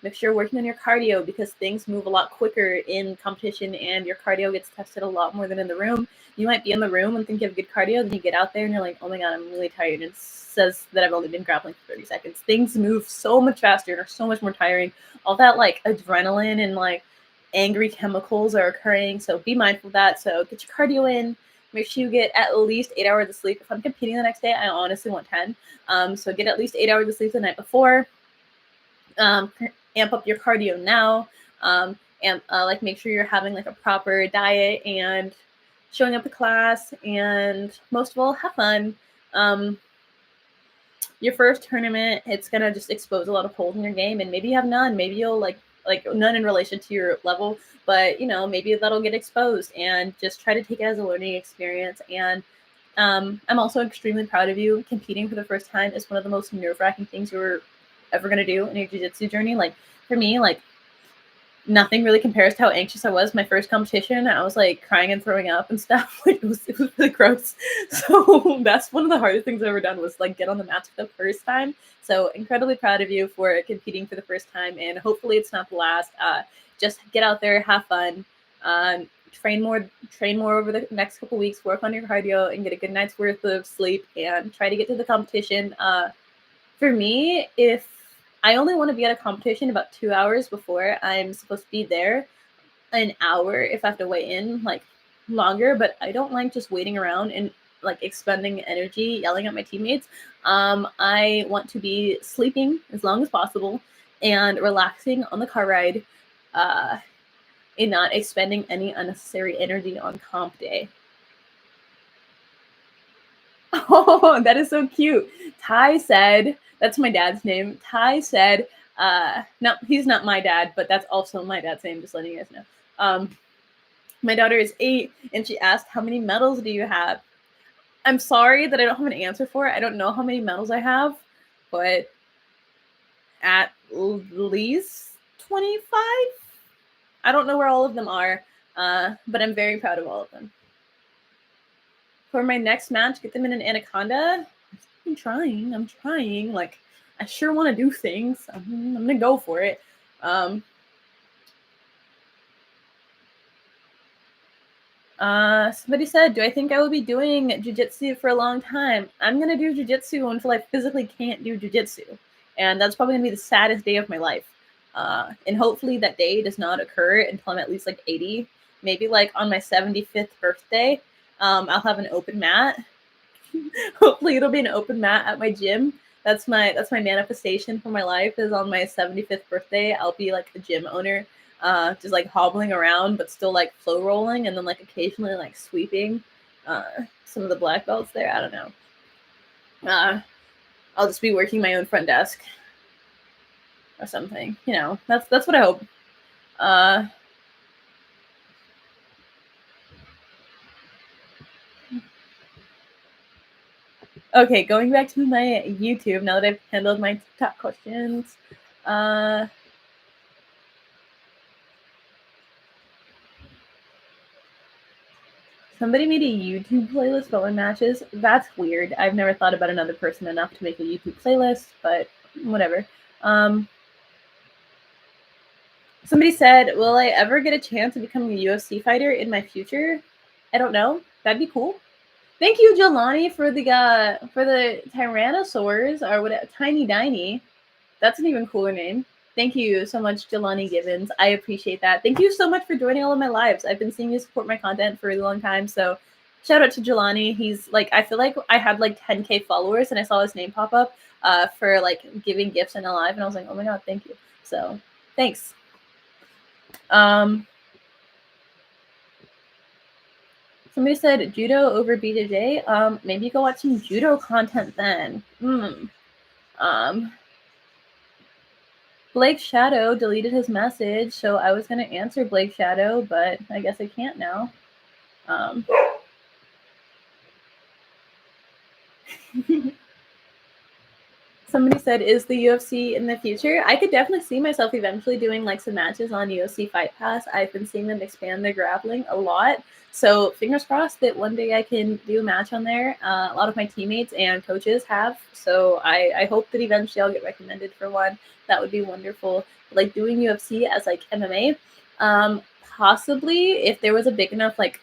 Make sure you're working on your cardio because things move a lot quicker in competition and your cardio gets tested a lot more than in the room. You might be in the room and think you have good cardio, then you get out there and you're like, oh my God, I'm really tired. And it says that I've only been grappling for 30 seconds. Things move so much faster and are so much more tiring. All that like adrenaline and like angry chemicals are occurring. So be mindful of that. So get your cardio in. Make sure you get at least 8 hours of sleep. If I'm competing the next day, I honestly want 10. So get at least 8 hours of sleep the night before. Amp up your cardio now. And like make sure you're having like a proper diet and showing up to class. And most of all, have fun. Your first tournament, it's gonna just expose a lot of holes in your game, and maybe you have none. Maybe you'll like none in relation to your level, but maybe that'll get exposed, and just try to take it as a learning experience. And I'm also extremely proud of you. Competing for the first time is one of the most nerve-wracking things you're ever gonna do in your jiu-jitsu journey. Like for me, like nothing really compares to how anxious I was my first competition. I was like crying and throwing up and stuff. Like it was really gross. So that's one of the hardest things I've ever done was like get on the mats for the first time. So incredibly proud of you for competing for the first time, and hopefully it's not the last. Just get out there, have fun, train more over the next couple weeks, work on your cardio, and get a good night's worth of sleep, and try to get to the competition. For me, if I only want to be at a competition about 2 hours before I'm supposed to be there, an hour if I have to weigh in, like longer, but I don't like just waiting around and like expending energy yelling at my teammates. I want to be sleeping as long as possible and relaxing on the car ride, and not expending any unnecessary energy on comp day. Oh, that is so cute. Ty said, that's my dad's name. Ty said, no, he's not my dad, but that's also my dad's name, just letting you guys know. My daughter is 8, and she asked, how many medals do you have? I'm sorry that I don't have an answer for it. I don't know how many medals I have, but at least 25? I don't know where all of them are, but I'm very proud of all of them. For my next match, get them in an anaconda. I'm trying. Like, I sure want to do things. I'm gonna go for it. Somebody said, do I think I will be doing jiu-jitsu for a long time? I'm gonna do jiu-jitsu until I physically can't do jiu-jitsu. And that's probably gonna be the saddest day of my life. And hopefully that day does not occur until I'm at least like 80. Maybe like on my 75th birthday, I'll have an open mat. Hopefully it'll be an open mat at my gym. That's my manifestation for my life, is on my 75th birthday I'll be like a gym owner, just like hobbling around but still like flow rolling, and then like occasionally like sweeping some of the black belts there. I don't know. I'll just be working my own front desk or something. That's what I hope. Okay, going back to my YouTube now that I've handled my TikTok questions. Somebody made a YouTube playlist about my matches. That's weird. I've never thought about another person enough to make a YouTube playlist, but whatever. Somebody said, will I ever get a chance of becoming a UFC fighter in my future? I don't know. That'd be cool. Thank you, Jelani, for the Tyrannosaurs, or whatever, Tiny Diny. That's an even cooler name. Thank you so much, Jelani Gibbons. I appreciate that. Thank you so much for joining all of my lives. I've been seeing you support my content for a really long time. So shout out to Jelani. He's like, I feel like I had like 10K followers and I saw his name pop up for like giving gifts in a live, and I was like, oh my God, thank you. So thanks. Somebody said judo over BJJ. Maybe go watch some judo content then. Blake Shadow deleted his message, so I was gonna answer Blake Shadow, but I guess I can't now. Somebody said, is the UFC in the future? I could definitely see myself eventually doing like some matches on UFC Fight Pass. I've been seeing them expand their grappling a lot. So fingers crossed that one day I can do a match on there. A lot of my teammates and coaches have. So I hope that eventually I'll get recommended for one. That would be wonderful. Like doing UFC as like MMA. Possibly if there was a big enough like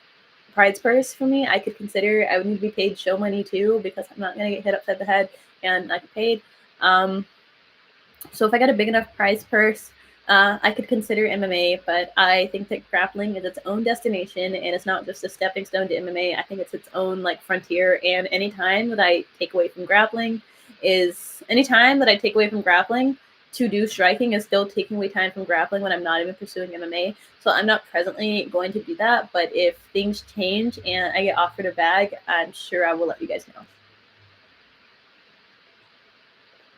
prize purse for me, I could consider. I would need to be paid show money too, because I'm not going to get hit upside the head and not get paid. So if I got a big enough prize purse, I could consider MMA, but I think that grappling is its own destination, and it's not just a stepping stone to MMA. I think it's its own like frontier, and anytime that I take away from grappling to do striking is still taking away time from grappling when I'm not even pursuing MMA. So I'm not presently going to do that, but if things change and I get offered a bag, I'm sure I will let you guys know.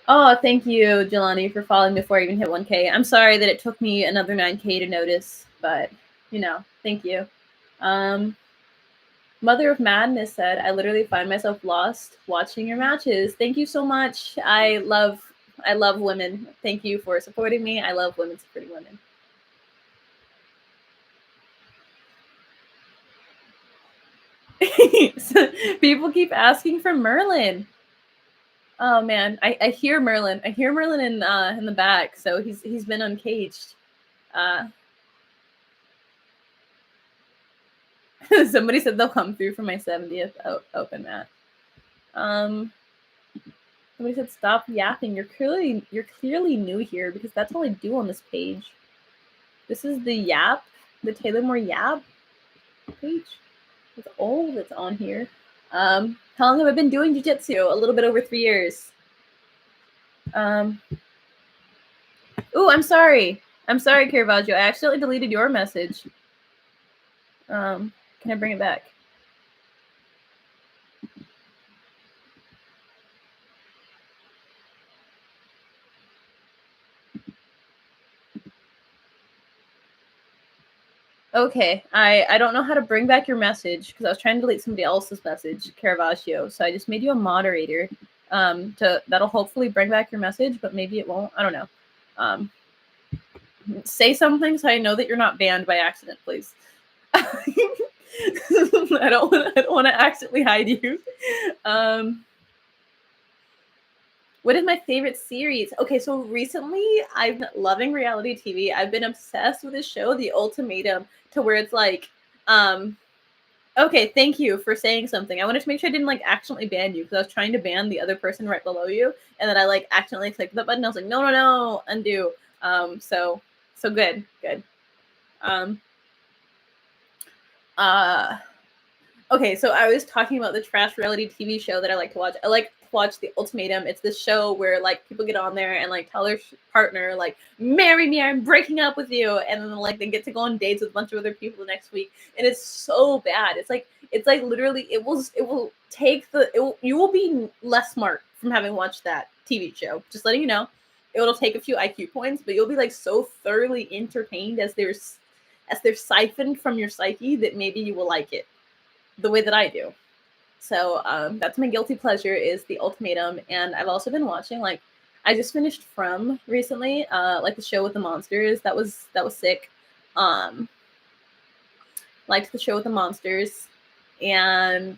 Oh, thank you, Jelani, for following before I even hit 1K. I'm sorry that it took me another 9K to notice, but, thank you. Mother of Madness said, I literally find myself lost watching your matches. Thank you so much. I love women. Thank you for supporting me. I love women supporting women. People keep asking for Merlin. Oh man, I hear Merlin. I hear Merlin in the back. So he's been uncaged. Somebody said they'll come through for my 70th open mat. Somebody said stop yapping. You're clearly new here, because that's all I do on this page. This is the yap, the taelornmoore yap page. It's all that's on here. How long have I been doing jiu-jitsu? A little bit over 3 years. Ooh, I'm sorry. I'm sorry, Caravaggio. I accidentally deleted your message. Can I bring it back? Okay, I don't know how to bring back your message, because I was trying to delete somebody else's message, Caravaggio. So I just made you a moderator. That'll hopefully bring back your message, but maybe it won't. I don't know. Say something so I know that you're not banned by accident, please. I don't want to accidentally hide you. What is my favorite series? Okay, so recently I've been loving reality TV. I've been obsessed with this show, The Ultimatum, to where it's like, okay, thank you for saying something. I wanted to make sure I didn't like accidentally ban you, because I was trying to ban the other person right below you, and then I like accidentally clicked the button. I was like, no, undo. So good. Okay, so I was talking about the trash reality TV show that I like to watch. I like to watch The Ultimatum. It's this show where like people get on there and like tell their partner like, marry me, I'm breaking up with you, and then like they get to go on dates with a bunch of other people the next week, and it's so bad. It's like literally you will be less smart from having watched that TV show. Just letting you know, it'll take a few IQ points, but you'll be like so thoroughly entertained as they're siphoned from your psyche that maybe you will like it the way that I do. So that's my guilty pleasure, is The Ultimatum. And I've also been watching, like, I just finished From recently, like the show with the monsters. That was sick. Liked the show with the monsters. And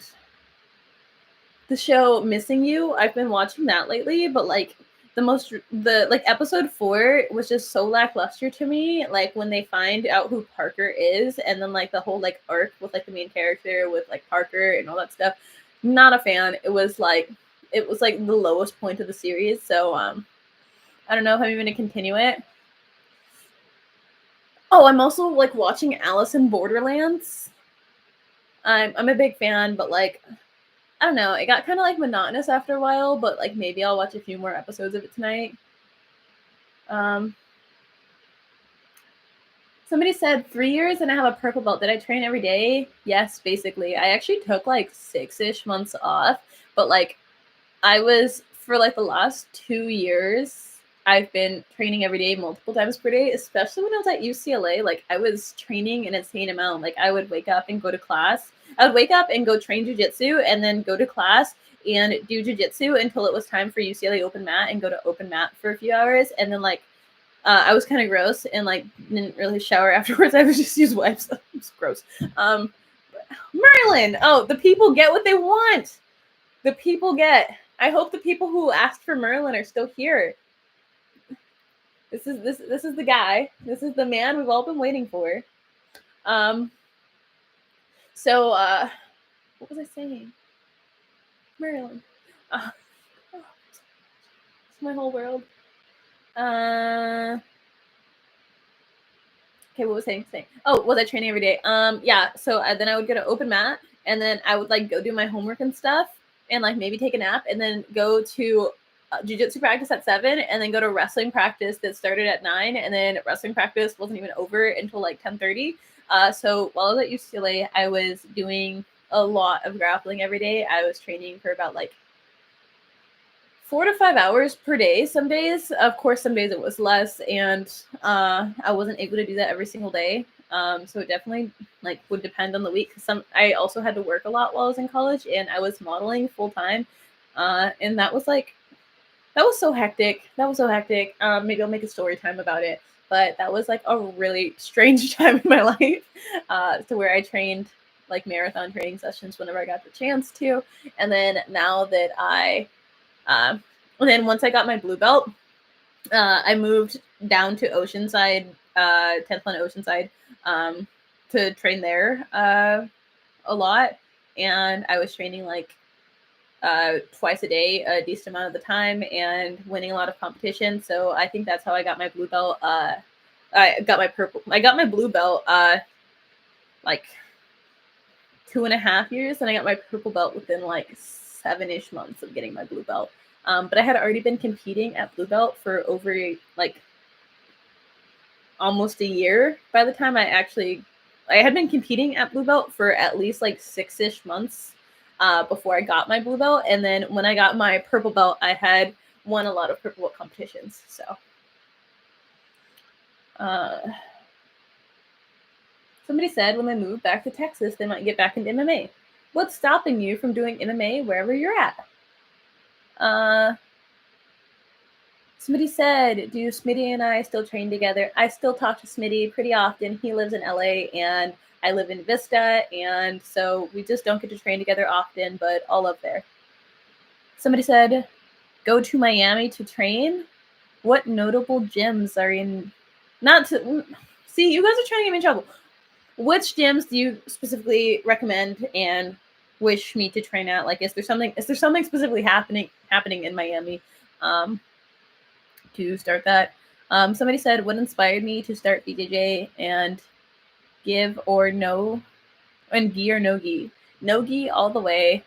the show Missing You, I've been watching that lately, but like episode 4 was just so lackluster to me. Like when they find out who Parker is, and then like the whole like arc with like the main character with like Parker and all that stuff. Not a fan. It was like the lowest point of the series. So I don't know if I'm even gonna continue it. Oh, I'm also like watching Alice in Borderlands. I'm a big fan, but like I don't know. It got kind of like monotonous after a while, but like maybe I'll watch a few more episodes of it tonight. Somebody said 3 years and I have a purple belt. Did I train every day? Yes, basically. I actually took like 6-ish months off, but like I was for like the last 2 years, I've been training every day, multiple times per day, especially when I was at UCLA. Like I was training an insane amount. Like I would wake up and go to class. I would wake up and go train jujitsu and then go to class and do jujitsu until it was time for UCLA open mat and go to open mat for a few hours. And then like I was kind of gross and like didn't really shower afterwards. I would just use wipes. It's gross. Merlin. Oh, the people get what they want. The people get. I hope the people who asked for Merlin are still here. This is the guy. This is the man we've all been waiting for. So what was I saying? Merlin. It's my whole world. Okay, what was I saying? Oh, was I training every day? Yeah. So then I would go to open mat, and then I would like go do my homework and stuff, and like maybe take a nap, and then go to jujitsu practice at 7, and then go to wrestling practice that started at 9, and then wrestling practice wasn't even over until like 10:30. So while I was at UCLA, I was doing a lot of grappling every day. I was training for about like 4 to 5 hours per day some days. Of course, some days it was less, and I wasn't able to do that every single day. So it definitely like would depend on the week. I also had to work a lot while I was in college, and I was modeling full time, and that was so hectic. That was so hectic. Maybe I'll make a story time about it. But that was like a really strange time in my life, to where I trained like marathon training sessions whenever I got the chance to, and then now that and then once I got my blue belt, I moved down to Oceanside, 10th Planet Oceanside, to train there a lot. And I was training like twice a day, a decent amount of the time, and winning a lot of competition. So I think that's how I got my blue belt. I got my blue belt like 2.5 years, and I got my purple belt within like 7-ish months of getting my blue belt. But I had already been competing at blue belt for over like almost a year by the time I had been competing at blue belt for at least like 6-ish months before I got my blue belt. And then when I got my purple belt, I had won a lot of purple belt competitions. So somebody said when they move back to Texas, they might get back into MMA. What's stopping you from doing MMA wherever you're at? Somebody said, do Smitty and I still train together? I still talk to Smitty pretty often. He lives in LA and I live in Vista, and so we just don't get to train together often, but I'll love there. Somebody said, go to Miami to train? What notable gyms are in? Not to see, you guys are trying to get me in trouble. Which gyms do you specifically recommend and wish me to train at? Like, is there something specifically happening in Miami to start that? Somebody said, what inspired me to start BJJ and give or no, and gi or no gi? No gi all the way.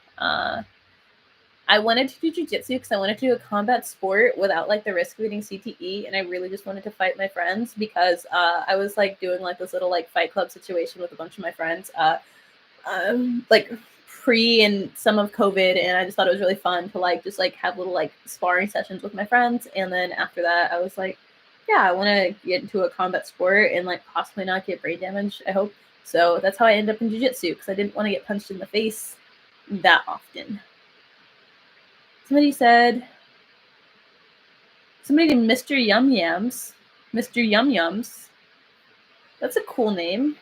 I wanted to do jujitsu because I wanted to do a combat sport without like the risk of getting CTE, and I really just wanted to fight my friends because I was like doing like this little like fight club situation with a bunch of my friends, like pre and some of COVID, and I just thought it was really fun to like just like have little like sparring sessions with my friends. And then after that, I was like, yeah, I want to get into a combat sport and like possibly not get brain damage, I hope. So that's how I ended up in jiu-jitsu, because I didn't want to get punched in the face that often. Somebody did Mr. Yum Yums. Mr. Yum Yums. That's a cool name.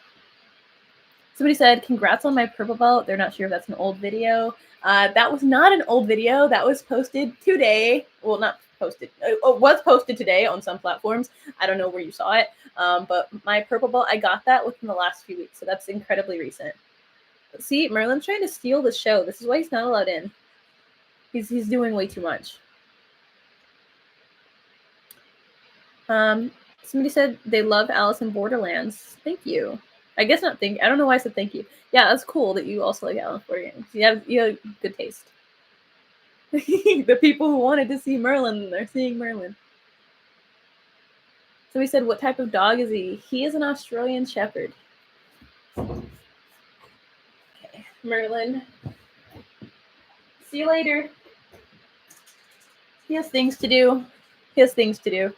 Somebody said, congrats on my purple belt. They're not sure if that's an old video. That was not an old video. That was posted today. Well, not posted. It was posted today on some platforms. I don't know where you saw it. But my purple belt, I got that within the last few weeks. So that's incredibly recent. But see, Merlin's trying to steal the show. This is why he's not allowed in. He's doing way too much. Somebody said they love Alice in Borderlands. Thank you. I guess not thank. I don't know why I said thank you. Yeah, that's cool that you also like Alice in Borderlands. You have good taste. The people who wanted to see Merlin, they're seeing Merlin. So we said, what type of dog is he? He is an Australian Shepherd. Okay, Merlin. See you later. He has things to do. He has things to do.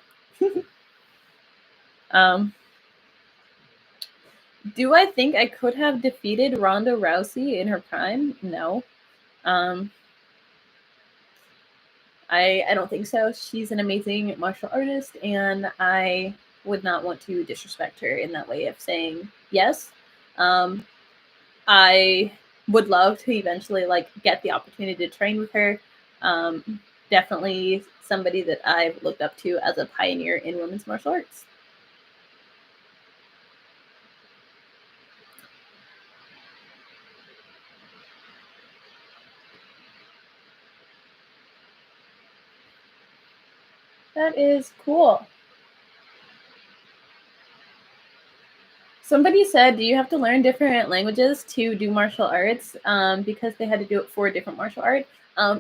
Do I think I could have defeated Ronda Rousey in her prime? No. I don't think so. She's an amazing martial artist, and I would not want to disrespect her in that way of saying yes. I would love to eventually like get the opportunity to train with her. Definitely somebody that I've looked up to as a pioneer in women's martial arts. That is cool. Somebody said, do you have to learn different languages to do martial arts? Because they had to do it for a different martial art.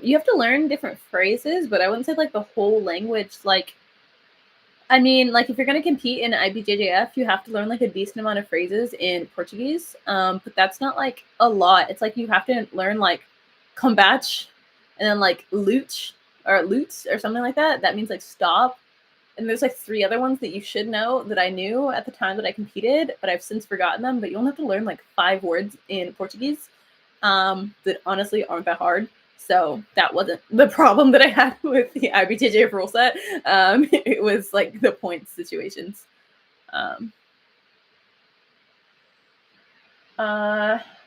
You have to learn different phrases, but I wouldn't say like the whole language. Like, I mean, like if you're gonna compete in IBJJF, you have to learn like a decent amount of phrases in Portuguese. But that's not like a lot. It's like you have to learn like combate and then like lute or something like that. That means like stop. And there's like 3 other ones that you should know that I knew at the time that I competed, but I've since forgotten them. But you only have to learn like 5 words in Portuguese that honestly aren't that hard. So that wasn't the problem that I had with the IBTJ rule set. It was like the points situations.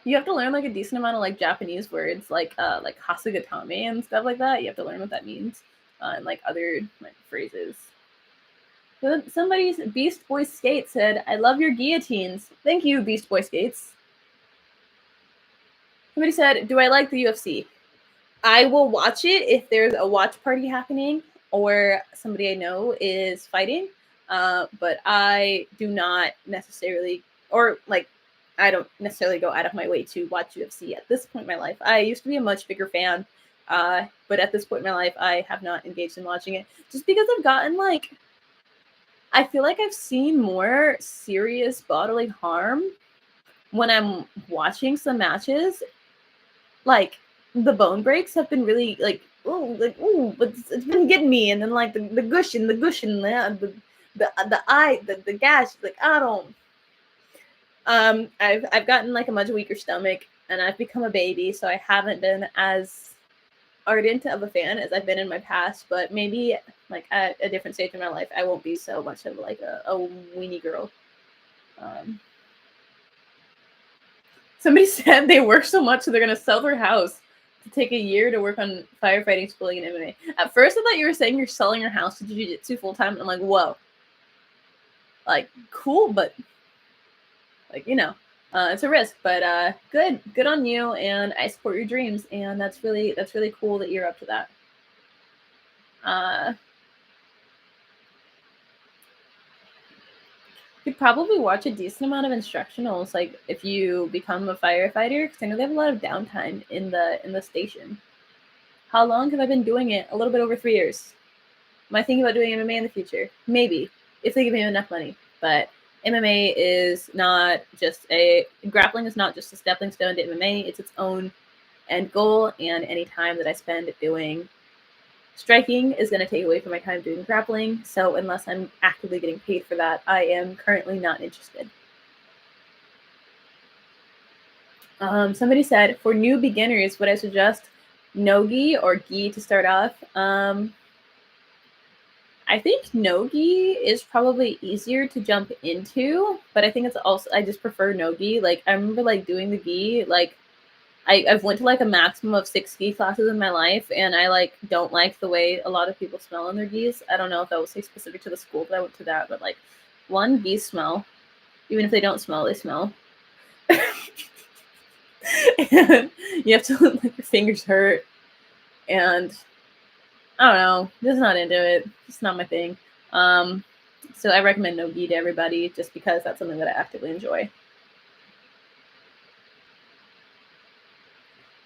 You have to learn like a decent amount of like Japanese words, like hasugatame and stuff like that. You have to learn what that means, and like other like phrases. Somebody's Beast Boy Skate said, I love your guillotines. Thank you, Beast Boy Skates. Somebody said, do I like the UFC? I will watch it if there's a watch party happening or somebody I know is fighting. But I do not necessarily, or like, I don't necessarily go out of my way to watch UFC at this point in my life. I used to be a much bigger fan, but at this point in my life, I have not engaged in watching it just because I've gotten like, I feel like I've seen more serious bodily harm when I'm watching some matches. Like the bone breaks have been really like but it's been getting me, and then like the gushing, the eye, the gash. Like I don't. I've gotten like a much weaker stomach, and I've become a baby, so I haven't been as ardent of a fan as I've been in my past, but maybe like at a different stage in my life, I won't be so much of like a weenie girl. Somebody said they work so much, so they're gonna sell their house to take a year to work on firefighting, schooling, and MMA. At first, I thought you were saying you're selling your house to jiu-jitsu full time, and I'm like, whoa, like cool, but like it's a risk, but good on you, and I support your dreams, and that's really cool that you're up to that. You could probably watch a decent amount of instructionals, like if you become a firefighter, because I know they have a lot of downtime in the station. How long have I been doing it? A little bit over 3 years. Am I thinking about doing MMA in the future? Maybe, if they give me enough money. But MMA is not just grappling is not just a stepping stone to MMA. It's its own end goal, and any time that I spend doing striking is going to take away from my time doing grappling. So unless I'm actively getting paid for that, I am currently not interested. Somebody said, for new beginners, would I suggest no-gi or gi to start off? I think no-gi is probably easier to jump into, but I think it's also, I just prefer no-gi. Like, I remember, like, doing the gi, like, I've went to, like, a maximum of 6 gi classes in my life, and I, like, don't like the way a lot of people smell in their gis. I don't know if that was, say, specific to the school that I went to that, but, like, one, gis smell. Even if they don't smell, they smell. And you have to, like, your fingers hurt, and I don't know, just not into it. It's not my thing. So I recommend no gi to everybody just because that's something that I actively enjoy.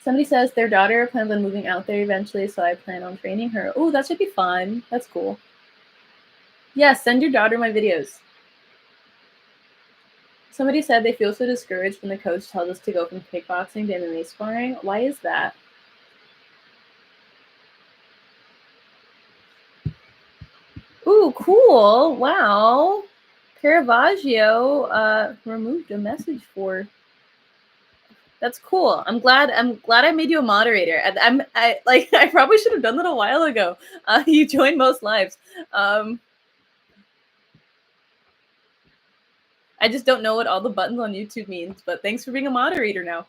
Somebody says their daughter plans on moving out there eventually, so I plan on training her. Oh, that should be fun. That's cool. Yeah, send your daughter my videos. Somebody said they feel so discouraged when the coach tells us to go from kickboxing to MMA sparring. Why is that? Ooh, cool. Wow. Caravaggio removed a message for. That's cool. I'm glad I made you a moderator. I probably should have done that a while ago. You joined most lives. I just don't know what all the buttons on YouTube means, but thanks for being a moderator now.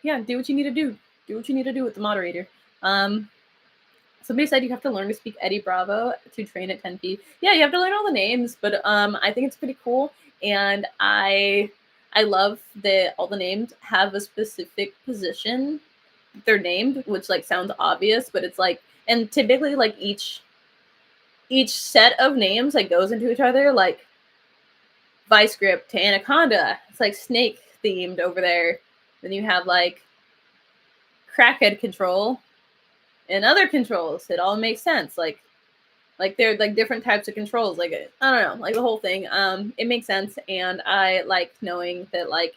Yeah, do what you need to do. Do what you need to do with the moderator. Somebody said you have to learn to speak Eddie Bravo to train at 10p. Yeah, you have to learn all the names, but I think it's pretty cool, and I love that all the names have a specific position they're named, which like sounds obvious, but it's like, and typically like each set of names like goes into each other, like vice grip to anaconda. It's like snake themed over there. Then you have like crackhead control and other controls. It all makes sense. Like they're like different types of controls. Like I don't know, like the whole thing. It makes sense, and I like knowing that like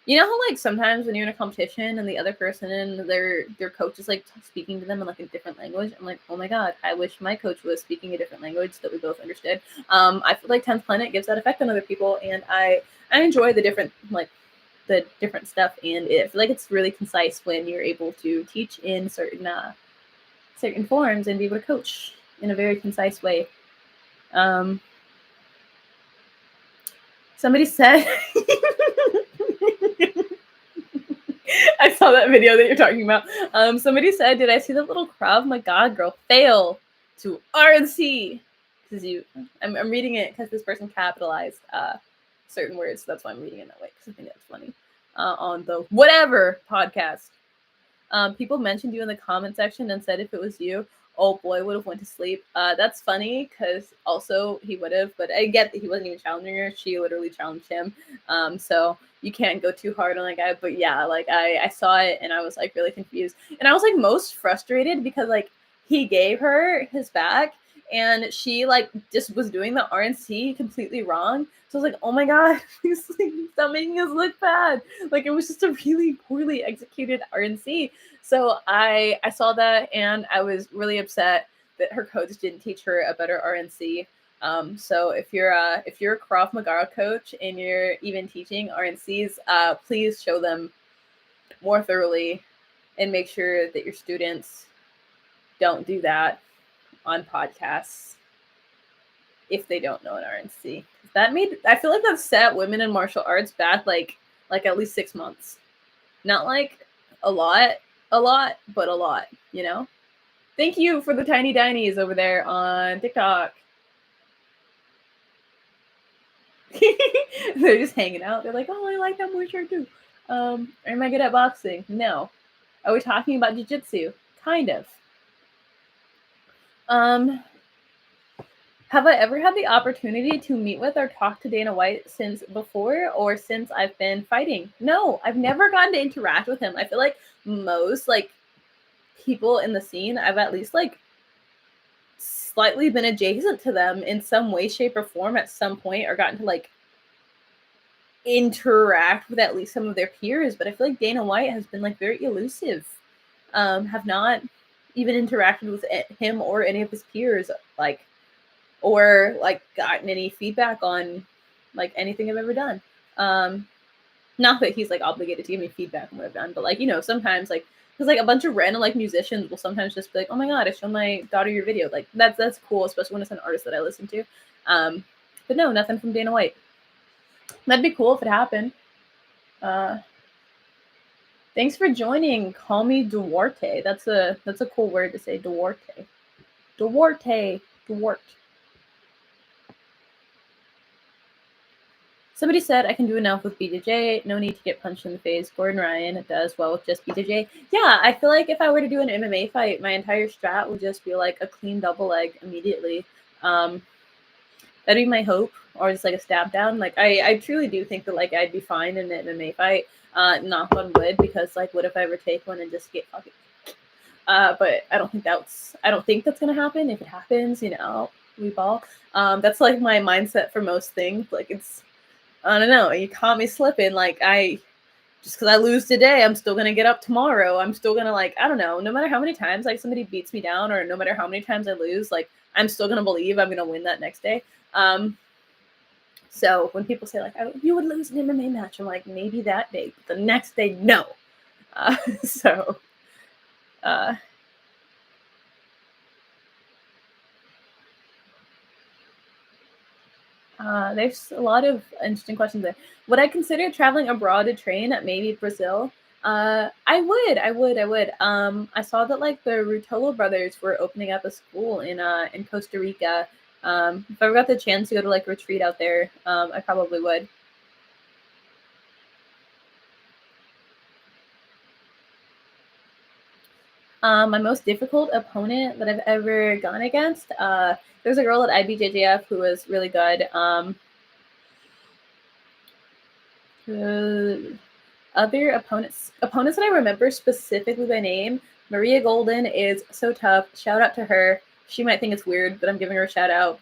you know how like sometimes when you're in a competition and the other person and their coach is like speaking to them in like a different language. I'm like, oh my god, I wish my coach was speaking a different language that we both understood. I feel like 10th Planet gives that effect on other people, and I enjoy the different stuff, and I feel like it's really concise when you're able to teach in certain forms and be able to coach in a very concise way. Somebody said I saw that video that you're talking about. Somebody said, did I see the little Krav Maga girl fail to RNC? Because I'm reading it because this person capitalized certain words, so that's why I'm reading it that way, because I think that's funny. On the whatever podcast. People mentioned you in the comment section and said if it was you, oh boy, would have went to sleep. That's funny because also he would have, but I get that he wasn't even challenging her. She literally challenged him. So you can't go too hard on that guy. But yeah, like I saw it and I was like really confused. And I was like most frustrated because like he gave her his back and she like just was doing the RNC completely wrong. So I was like, oh my god, please stop making us look bad. Like it was just a really poorly executed RNC. So I saw that and I was really upset that her coach didn't teach her a better RNC. So if you're a Krav Maga coach and you're even teaching RNCs, please show them more thoroughly and make sure that your students don't do that on podcasts if they don't know an RNC. I feel like that set women in martial arts back like at least 6 months. Not like a lot, but a lot, you know? Thank you for the tiny dinies over there on TikTok. They're just hanging out. They're like, oh, I like that more shirt too. Am I good at boxing? No. Are we talking about jiu-jitsu? Kind of. Have I ever had the opportunity to meet with or talk to Dana White since before or since I've been fighting? No, I've never gotten to interact with him. I feel like most like people in the scene, I've at least like slightly been adjacent to them in some way, shape, or form at some point, or gotten to like interact with at least some of their peers. But I feel like Dana White has been like very elusive. Have not even interacted with him or any of his peers, like, or like gotten any feedback on like anything I've ever done. Not that he's like obligated to give me feedback on what I've done, but like, you know, sometimes like, because like a bunch of random like musicians will sometimes just be like, oh my god, I showed my daughter your video. Like that's cool, especially when it's an artist that I listen to. But no, nothing from Dana White. That'd be cool if it happened. Thanks for joining. Call me Duarte. That's a cool word to say. Duarte. Duarte. Duarte. Somebody said I can do enough with BJJ. No need to get punched in the face. Gordon Ryan does well with just BJJ. Yeah, I feel like if I were to do an MMA fight, my entire strat would just be like a clean double leg immediately. That'd be my hope, or just like a stab down. Like I truly do think that like I'd be fine in an MMA fight. Knock on wood, because like what if I ever take one and just get fucking But I don't think that's gonna happen. If it happens, we ball. That's like my mindset for most things. Like it's I don't know. You caught me slipping. Like I just because I lose today, I'm still gonna get up tomorrow. I'm still gonna like I don't know. No matter how many times like somebody beats me down, or no matter how many times I lose, like I'm still gonna believe I'm gonna win that next day. So when people say like you would lose an MMA match, I'm like maybe that day, but the next day, no. So uh, there's a lot of interesting questions there. Would I consider traveling abroad to train at maybe Brazil? I would. I saw that like the Rutolo brothers were opening up a school in Costa Rica. If I ever got the chance to go to like retreat out there, I probably would. My most difficult opponent that I've ever gone against. There's a girl at IBJJF who was really good. Uh, Other opponents that I remember specifically by name, Maria Golden is so tough. Shout out to her. She might think it's weird, but I'm giving her a shout out.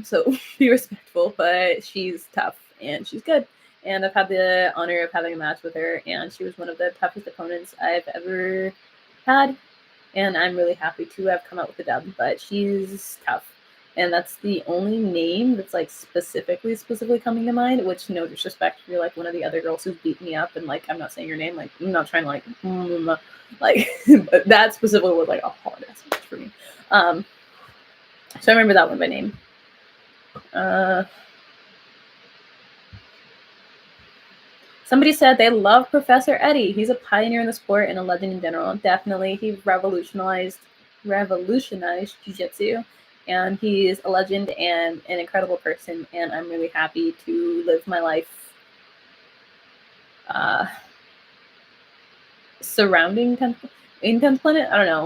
So be respectful, but she's tough and she's good. And I've had the honor of having a match with her, and she was one of the toughest opponents I've ever had. And I'm really happy to have come out with the dub, but she's tough. And that's the only name that's like specifically coming to mind, which no disrespect, you're like one of the other girls who's beat me up, and like I'm not saying your name, like I'm not trying to like but that specifically was like a hard ass match for me. So I remember that one by name. Somebody said they love Professor Eddie. He's a pioneer in the sport and a legend in general. Definitely, he revolutionized jiu-jitsu, and he's a legend and an incredible person. And I'm really happy to live my life uh, surrounding 10th, in 10th Planet. I don't know.